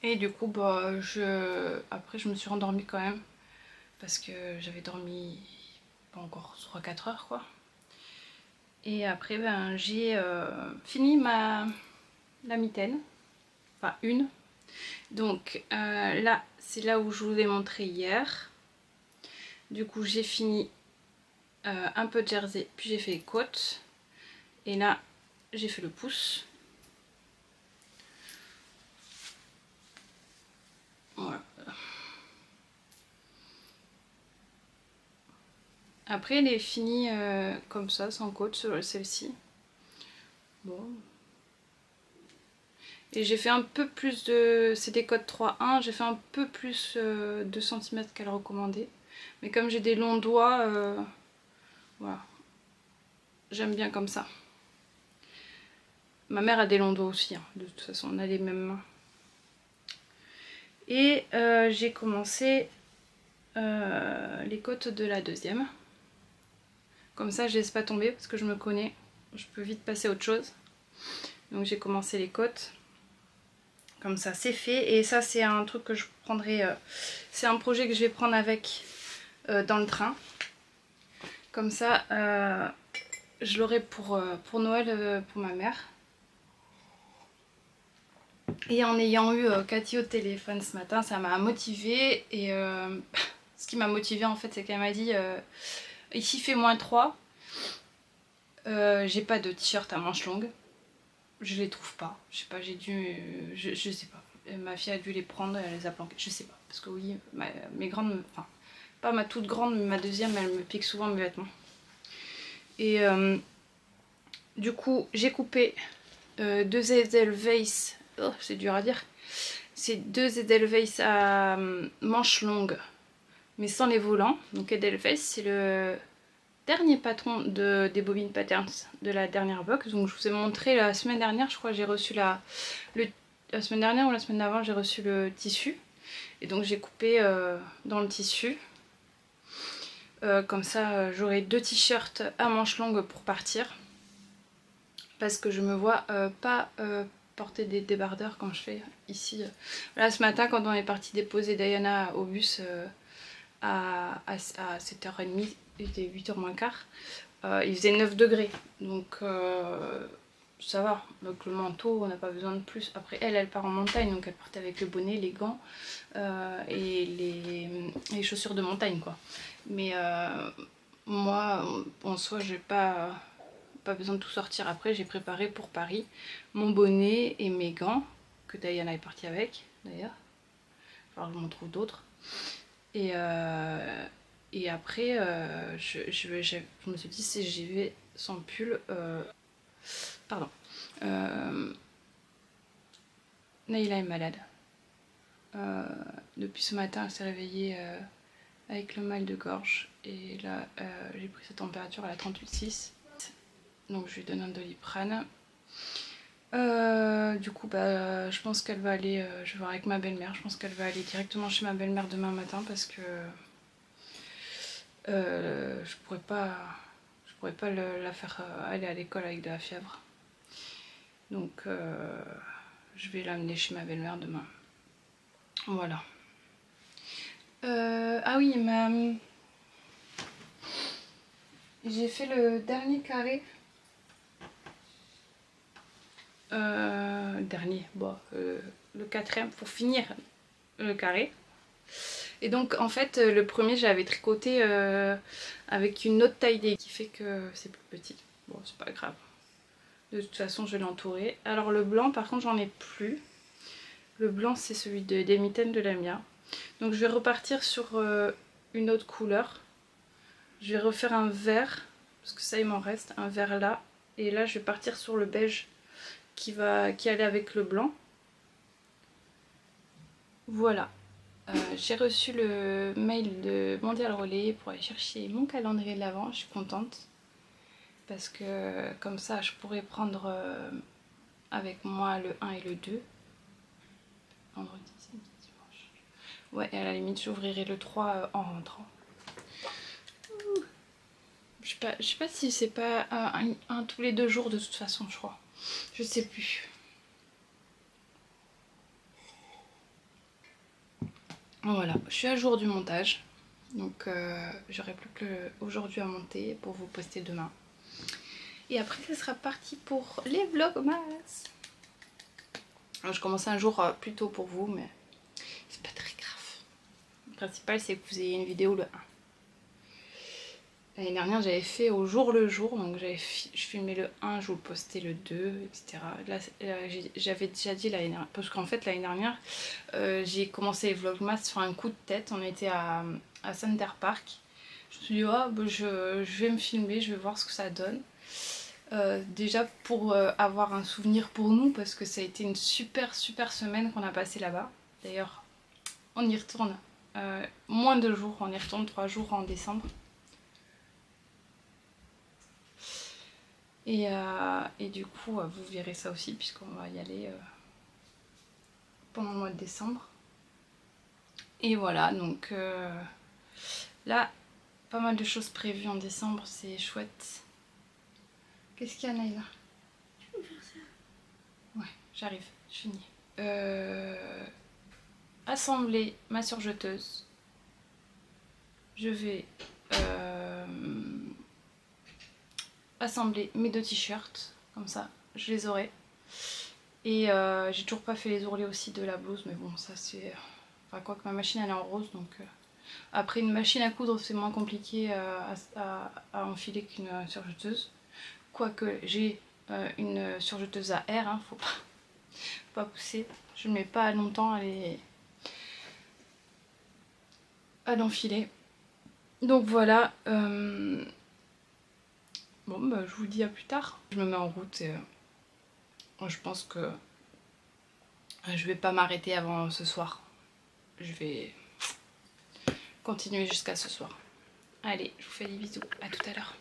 Et du coup bah, après je me suis rendormie quand même parce que j'avais dormi pas encore 3-4 heures quoi. Et après ben, j'ai fini la mitaine, enfin une. Donc là c'est là où je vous ai montré hier. Du coup j'ai fini un peu de jersey, puis j'ai fait les côtes. Et là j'ai fait le pouce. Voilà. Après elle est finie comme ça, sans côte, celle-ci. Bon. Et j'ai fait un peu plus de... C'est des côtes 3-1, j'ai fait un peu plus de centimètres qu'elle recommandait. Mais comme j'ai des longs doigts, voilà. J'aime bien comme ça. Ma mère a des longs doigts aussi, hein. De toute façon on a les mêmes mains. Et j'ai commencé les côtes de la deuxième. Comme ça je laisse pas tomber parce que je me connais, je peux vite passer à autre chose. Donc j'ai commencé les côtes. Comme ça c'est fait. Et ça c'est un truc que je prendrai, c'est un projet que je vais prendre avec dans le train. Comme ça je l'aurai pour Noël pour ma mère. Et en ayant eu Cathy au téléphone ce matin, ça m'a motivée. Et ce qui m'a motivée en fait, c'est qu'elle m'a dit ici fait -3. J'ai pas de t-shirt à manches longues. Je les trouve pas. Je sais pas, j'ai dû. Je sais pas. Ma fille a dû les prendre, elle les a planquées. Je sais pas. Parce que oui, mes grandes. Enfin, pas ma toute grande, mais ma deuxième, elle me pique souvent mes vêtements. Et du coup, j'ai coupé 2 Edelweiss. Oh, c'est dur à dire. C'est 2 Edelweiss à manches longues, mais sans les volants. Donc Edelweiss, c'est le dernier patron des bobines patterns de la dernière box. Donc je vous ai montré la semaine dernière, je crois que j'ai reçu la semaine dernière ou la semaine d'avant, j'ai reçu le tissu. Et donc j'ai coupé dans le tissu. Comme ça j'aurai 2 t-shirts à manches longues pour partir. Parce que je me vois pas porter des débardeurs quand je fais ici. Là ce matin quand on est parti déposer Diana au bus à 7h30, il était 8h moins quart, il faisait 9 degrés. Donc ça va, donc le manteau on n'a pas besoin de plus. Après elle part en montagne donc elle partait avec le bonnet, les gants et les chaussures de montagne quoi. Mais moi en soi j'ai pas besoin de tout sortir. Après j'ai préparé pour Paris mon bonnet et mes gants que Diana est partie avec d'ailleurs. Il va falloir que je m'en trouve d'autres. Et après je me suis dit si j'y vais sans pull, pardon, Naïla est malade. Depuis ce matin elle s'est réveillée avec le mal de gorge et là j'ai pris sa température à la 38,6. Donc je lui donne un Doliprane. Du coup, bah, je pense qu'elle va aller, je vais voir avec ma belle-mère, je pense qu'elle va aller directement chez ma belle-mère demain matin parce que je pourrais pas la faire aller à l'école avec de la fièvre. Donc je vais l'amener chez ma belle-mère demain. Voilà. Ah oui, j'ai fait le dernier carré. Le quatrième pour finir le carré. Et donc en fait le premier j'avais tricoté avec une autre taille d'aiguille qui fait que c'est plus petit. Bon c'est pas grave. De toute façon je vais l'entourer. Alors le blanc par contre j'en ai plus. Le blanc c'est celui des mitaines de Lamia. Donc je vais repartir sur une autre couleur. Je vais refaire un vert. Parce que ça il m'en reste. Un vert là. Et là je vais partir sur le beige qui allait avec le blanc. Voilà. J'ai reçu le mail de Mondial Relais pour aller chercher mon calendrier de l'Avent, je suis contente parce que comme ça je pourrais prendre avec moi le 1 et le 2. Vendredi, samedi, dimanche. Ouais, et à la limite j'ouvrirai le 3 en rentrant. Je sais pas si c'est pas un tous les 2 jours de toute façon, je crois. Je sais plus. Voilà, je suis à jour du montage. Donc j'aurai plus que aujourd'hui à monter pour vous poster demain. Et après ce sera parti pour les vlogmas. Alors, je commence un jour plus tôt pour vous mais c'est pas très grave. Le principal c'est que vous ayez une vidéo le 1. L'année dernière j'avais fait au jour le jour, donc je filmais le 1, je vous postais le 2, etc. Là j'avais déjà dit l'année dernière, parce qu'en fait l'année dernière j'ai commencé les vlogmas sur un coup de tête. On était à Center Park. Je me suis dit oh, bah, je vais me filmer, je vais voir ce que ça donne. Déjà pour avoir un souvenir pour nous parce que ça a été une super semaine qu'on a passé là-bas. D'ailleurs on y retourne moins de jours, on y retourne 3 jours en décembre. Et du coup vous verrez ça aussi puisqu'on va y aller pendant le mois de décembre. Et voilà, donc là pas mal de choses prévues en décembre, c'est chouette. Qu'est-ce qu'il y a Naïla? Tu peux faire ça? Ouais, j'arrive, je finis. Assembler ma surjeteuse. Je vais assembler mes 2 t-shirts, comme ça je les aurai. Et j'ai toujours pas fait les ourlets aussi de la blouse, mais bon ça c'est... Enfin quoi que ma machine elle est en rose, donc après une machine à coudre c'est moins compliqué à enfiler qu'une surjeteuse. Quoique j'ai une surjeteuse à air, hein, faut pas pousser. Je ne mets pas longtemps à l'enfiler. Donc voilà. Bon bah je vous dis à plus tard. Je me mets en route et je pense que je vais pas m'arrêter avant ce soir. Je vais continuer jusqu'à ce soir. Allez, je vous fais des bisous. À tout à l'heure.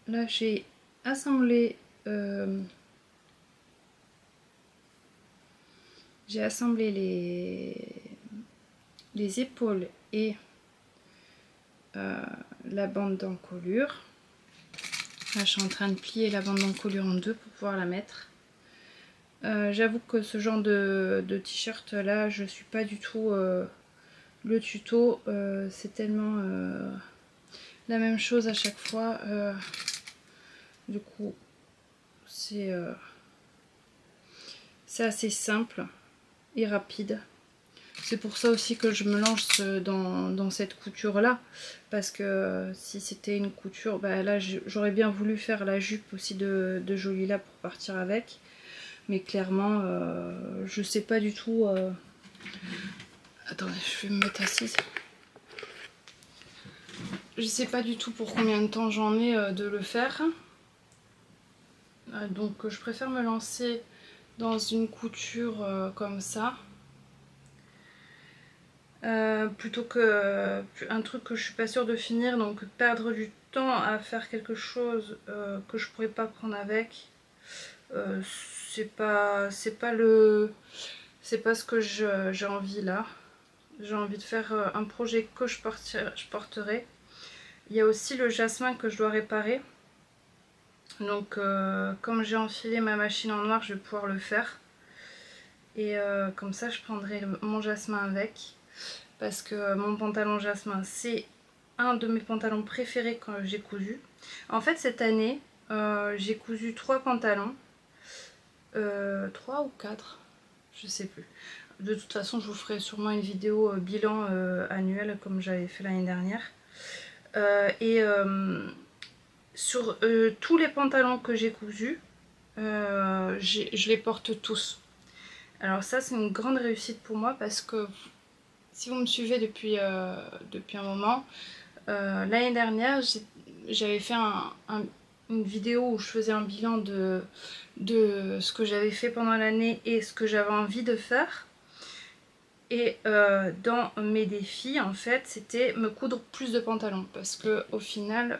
là j'ai assemblé les épaules et la bande d'encolure. Là je suis en train de plier la bande d'encolure en deux pour pouvoir la mettre. J'avoue que ce genre de t-shirt là, je suis pas du tout le tuto, c'est tellement la même chose à chaque fois. Du coup, c'est assez simple et rapide. C'est pour ça aussi que je me lance dans cette couture là, parce que si c'était une couture, bah là j'aurais bien voulu faire la jupe aussi de Jolila pour partir avec. Mais clairement, je sais pas du tout. Attendez, je vais me mettre assise. Je sais pas du tout pour combien de temps j'en ai de le faire. Donc je préfère me lancer dans une couture comme ça. Plutôt que un truc que je suis pas sûre de finir. Donc perdre du temps à faire quelque chose que je pourrais pas prendre avec. C'est pas ce que j'ai envie là. J'ai envie de faire un projet que je porterai. Il y a aussi le jasmin que je dois réparer. Donc comme j'ai enfilé ma machine en noir, je vais pouvoir le faire. Et comme ça je prendrai mon jasmin avec. Parce que mon pantalon jasmin, c'est un de mes pantalons préférés quand j'ai cousu. En fait cette année, j'ai cousu 3 pantalons. 3 ou 4, je sais plus. De toute façon, je vous ferai sûrement une vidéo bilan annuel comme j'avais fait l'année dernière. Sur tous les pantalons que j'ai cousus, je les porte tous. Alors ça, c'est une grande réussite pour moi parce que si vous me suivez depuis un moment, l'année dernière, j'avais fait une vidéo où je faisais un bilan de ce que j'avais fait pendant l'année et ce que j'avais envie de faire. Et dans mes défis, en fait, c'était me coudre plus de pantalons. Parce que au final,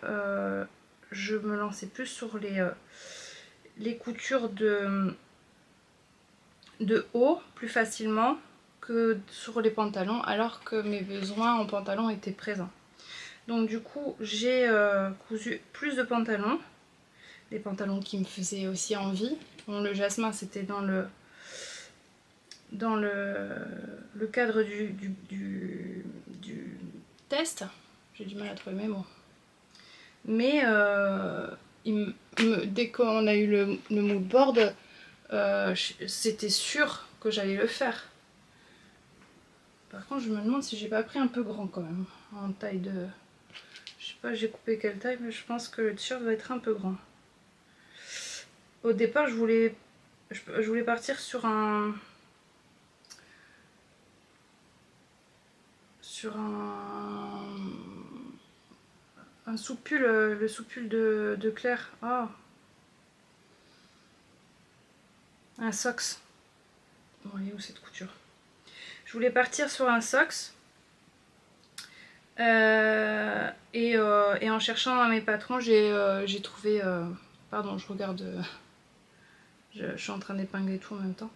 je me lançais plus sur les coutures de haut plus facilement que sur les pantalons, alors que mes besoins en pantalon étaient présents. Donc du coup, j'ai cousu plus de pantalons. Des pantalons qui me faisaient aussi envie. Bon, le jasmin, c'était dans le cadre du test. J'ai du mal à trouver mes mots. Mais dès qu'on a eu le mood board, c'était sûr que j'allais le faire. Par contre, je me demande si j'ai pas pris un peu grand quand même. En taille de... Je sais pas, j'ai coupé quelle taille, mais je pense que le t-shirt va être un peu grand. Au départ, je voulais partir sur un soupule, le soupule de Claire. Oh. Un socks. Bon, elle est où cette couture? Je voulais partir sur un socks. Et en cherchant dans mes patrons, j'ai trouvé... pardon, je regarde... je suis en train d'épingler tout en même temps.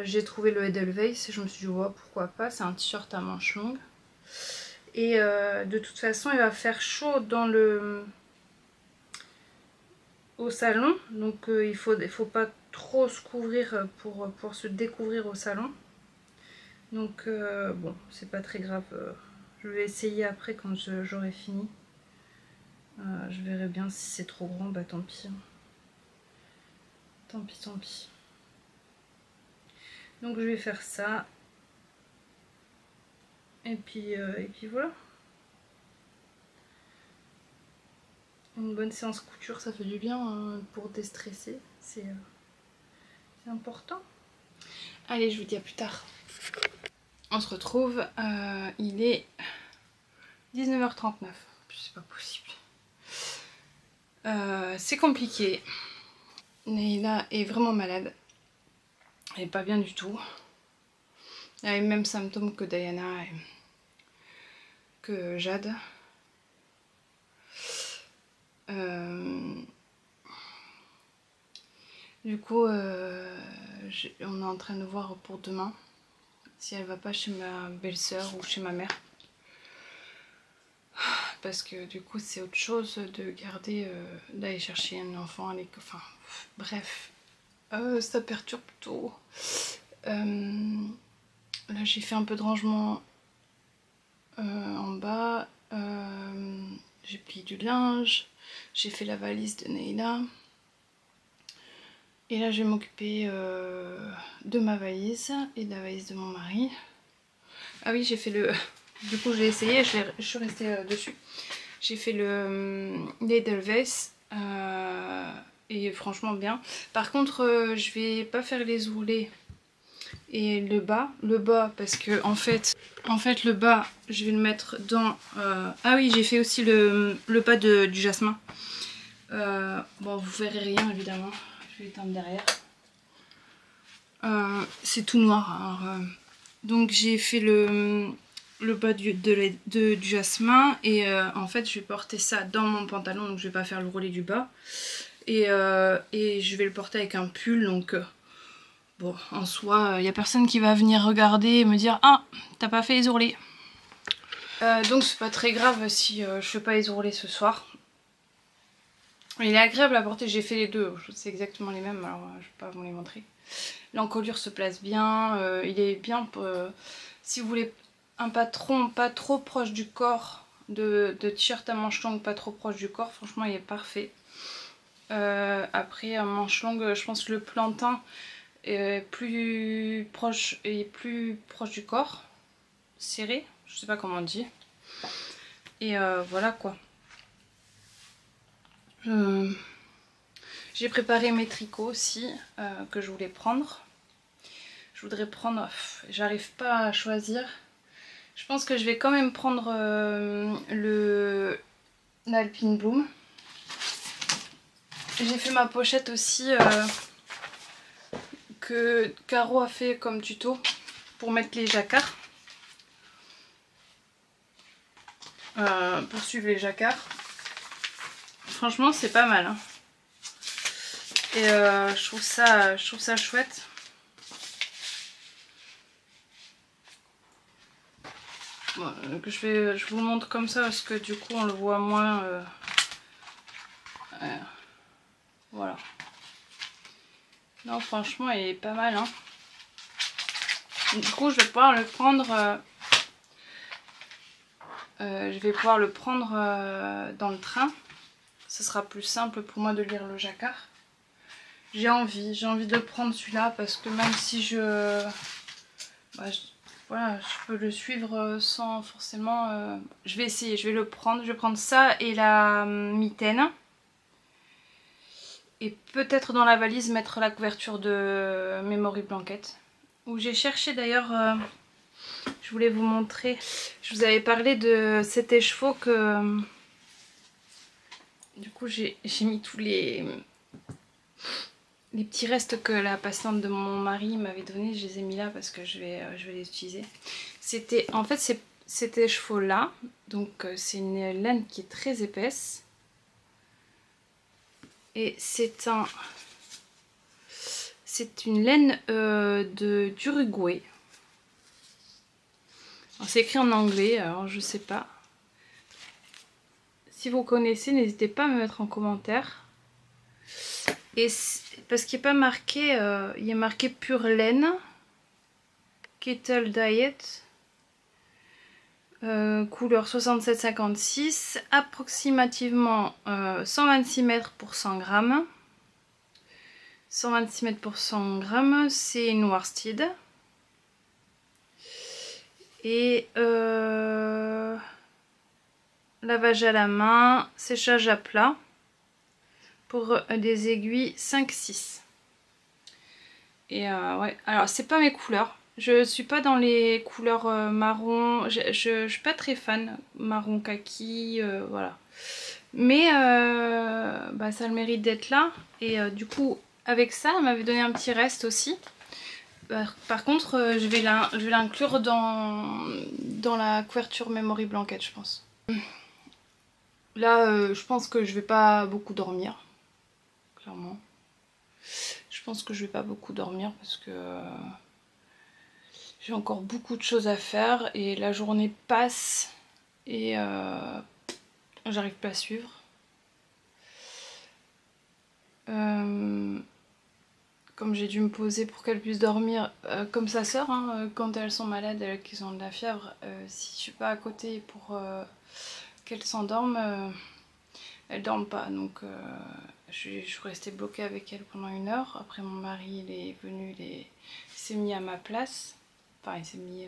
J'ai trouvé le Edelweiss et je me suis dit, oh, pourquoi pas, c'est un t-shirt à manches longues. Et de toute façon, il va faire chaud au salon. Donc il faut pas trop se couvrir pour se découvrir au salon. Donc bon, c'est pas très grave. Je vais essayer après quand j'aurai fini. Je verrai bien si c'est trop grand, bah tant pis. Tant pis, tant pis. Donc je vais faire ça. Et puis voilà. Une bonne séance couture, ça fait du bien pour déstresser. C'est important. Allez, je vous dis à plus tard. On se retrouve. Il est 19h39. C'est pas possible. C'est compliqué. Leïla est vraiment malade. Elle est pas bien du tout. Elle a les mêmes symptômes que Diana et que Jade. Du coup, on est en train de voir pour demain si elle va pas chez ma belle-sœur ou chez ma mère. Parce que du coup, c'est autre chose de garder, d'aller chercher un enfant à l'école. Enfin, bref, ça perturbe tout. Là, j'ai fait un peu de rangement en bas. J'ai plié du linge. J'ai fait la valise de Neila. Et là, je vais m'occuper de ma valise et de la valise de mon mari. Ah oui, j'ai fait le... Du coup, j'ai essayé, je suis restée dessus. J'ai fait le l'Edelweiss et franchement bien. Par contre, je vais pas faire les ourlets et le bas parce que en fait le bas, je vais le mettre dans... Ah oui, j'ai fait aussi le bas du jasmin. Bon, vous verrez rien évidemment. Je vais l'éteindre derrière. C'est tout noir. Alors, donc j'ai fait le bas du jasmin et en fait je vais porter ça dans mon pantalon, donc je vais pas faire le relais du bas. Et je vais le porter avec un pull, donc bon, en soi, il n'y a personne qui va venir regarder et me dire « Ah, t'as pas fait les ourlets !» Donc c'est pas très grave si je fais pas les ourlets ce soir. Il est agréable à porter, j'ai fait les deux, c'est exactement les mêmes, alors je vais pas vous les montrer. L'encolure se place bien, il est bien pour, si vous voulez un patron pas trop proche du corps, de t-shirt à manches longues pas trop proche du corps, franchement il est parfait. Après un manche longue, je pense que le plantain est plus proche du corps, serré, je sais pas comment on dit. Et voilà quoi. J'ai préparé mes tricots aussi que je voulais prendre. Je voudrais prendre... J'arrive pas à choisir. Je pense que je vais quand même prendre l'Alpine Bloom. J'ai fait ma pochette aussi que Caro a fait comme tuto pour mettre les jacquards. Pour suivre les jacquards. Franchement c'est pas mal. Hein. Et je trouve ça chouette. Bon, je vous montre comme ça parce que du coup on le voit moins. Voilà. Non, franchement, il est pas mal. Hein. Du coup, je vais pouvoir le prendre. Je vais pouvoir le prendre dans le train. Ce sera plus simple pour moi de lire le jacquard. J'ai envie de le prendre celui-là parce que même si voilà, je peux le suivre sans forcément... je vais essayer, je vais le prendre. Je vais prendre ça et la mitaine. Et peut-être dans la valise mettre la couverture de Memory Blanket. Où j'ai cherché d'ailleurs... je voulais vous montrer. Je vous avais parlé de cet écheveau que... Du coup j'ai mis tous les petits restes que la patiente de mon mari m'avait donné. Je les ai mis là parce que je vais les utiliser. C'était en fait cet écheveau là. Donc c'est une laine qui est très épaisse. Et c'est une laine d'Uruguay. C'est écrit en anglais, alors je sais pas. Si vous connaissez, n'hésitez pas à me mettre en commentaire. Et parce qu'il n'est pas marqué, il est marqué pure laine, Kettle Diet, couleur 67-56, approximativement 126 mètres pour 100 grammes. 126 mètres pour 100 grammes, c'est une worsted. Et lavage à la main, séchage à plat pour des aiguilles 5-6. Et ouais, alors c'est pas mes couleurs. Je suis pas dans les couleurs marron. Je suis pas très fan marron kaki, voilà. Mais bah, ça a le mérite d'être là. Et du coup, avec ça, elle m'avait donné un petit reste aussi. Par contre, je vais l'inclure dans la couverture Memory Blanket, je pense. Là, je pense que je vais pas beaucoup dormir, clairement. Je pense que je vais pas beaucoup dormir parce que j'ai encore beaucoup de choses à faire et la journée passe et j'arrive pas à suivre. Comme j'ai dû me poser pour qu'elle puisse dormir, comme sa sœur, hein, quand elles sont malades, qu'elles ont de la fièvre, si je suis pas à côté pour qu'elles s'endorment, elles dorment pas. Donc je suis restée bloquée avec elles pendant 1 heure. Après mon mari il est venu, il s'est mis à ma place, enfin il s'est mis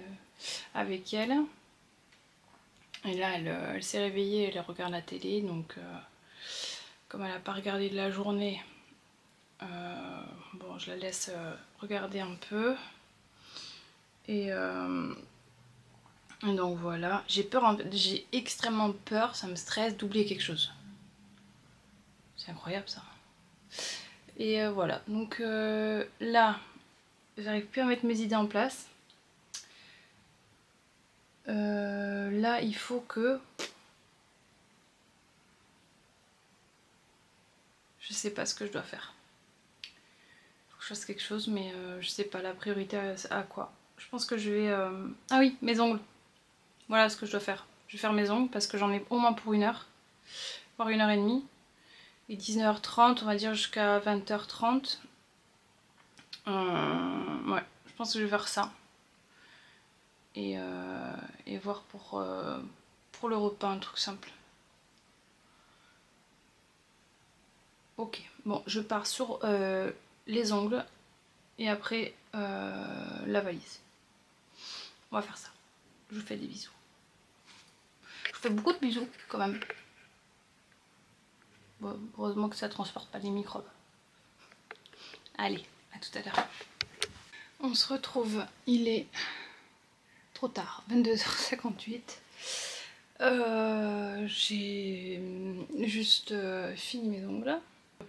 avec elle. Et là elle s'est réveillée, elle regarde la télé, donc comme elle n'a pas regardé de la journée, bon, je la laisse regarder un peu. Et donc voilà, j'ai peur, j'ai extrêmement peur, ça me stresse d'oublier quelque chose. C'est incroyable ça. Et voilà, donc là, j'arrive plus à mettre mes idées en place. Là, il faut que... Je sais pas ce que je dois faire. Faut que je fasse quelque chose, mais je sais pas la priorité à quoi. Je pense que je vais... Ah oui, mes ongles. Voilà ce que je dois faire. Je vais faire mes ongles parce que j'en ai au moins pour 1 heure, voire 1 heure et demie. Et 19h30, on va dire jusqu'à 20h30. Ouais, je pense que je vais faire ça. Et voir pour le repas, un truc simple. Ok, bon, je pars sur les ongles et après la valise. On va faire ça. Je vous fais des bisous. Je vous fais beaucoup de bisous quand même. Bon, heureusement que ça transporte pas les microbes. Allez, à tout à l'heure. On se retrouve, il est trop tard, 22h58. J'ai juste fini mes ongles.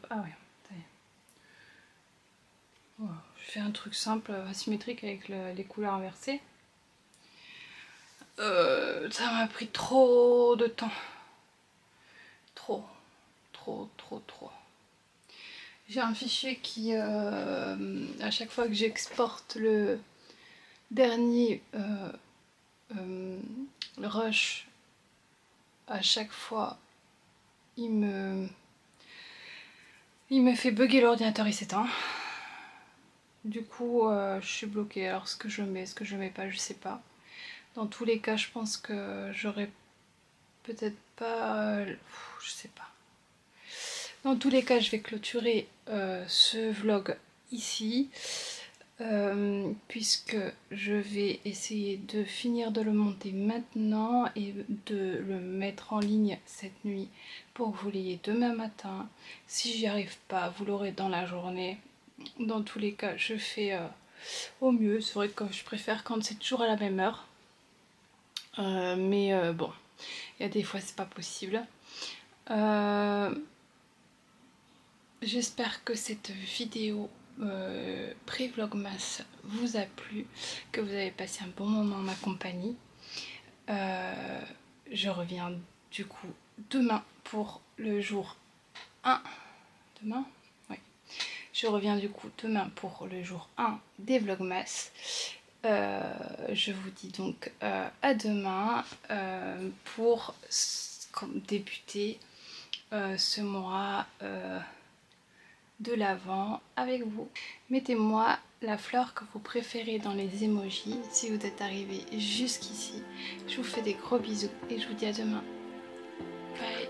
Ah ouais, ça y est. Wow. Je fais un truc simple, asymétrique avec les couleurs inversées. Ça m'a pris trop de temps. Trop. J'ai un fichier qui, à chaque fois que j'exporte le dernier le rush, à chaque fois il me fait bugger l'ordinateur, il s'éteint. Du coup je suis bloquée. Alors ce que je mets pas, je sais pas. Dans tous les cas je pense que j'aurais peut-être pas... je sais pas. Dans tous les cas je vais clôturer ce vlog ici. Puisque je vais essayer de finir de le monter maintenant et de le mettre en ligne cette nuit pour que vous l'ayez demain matin. Si j'y arrive pas, vous l'aurez dans la journée. Dans tous les cas, je fais au mieux. C'est vrai que je préfère quand c'est toujours à la même heure. Mais bon, il y a des fois c'est pas possible. J'espère que cette vidéo pré-vlogmas vous a plu, que vous avez passé un bon moment en ma compagnie. Je reviens du coup demain pour le jour 1. Demain ? Oui. Je reviens du coup demain pour le jour 1 des vlogmas. Je vous dis donc à demain pour débuter ce mois de l'avant avec vous. Mettez-moi la fleur que vous préférez dans les emojis si vous êtes arrivé jusqu'ici. Je vous fais des gros bisous et je vous dis à demain. Bye.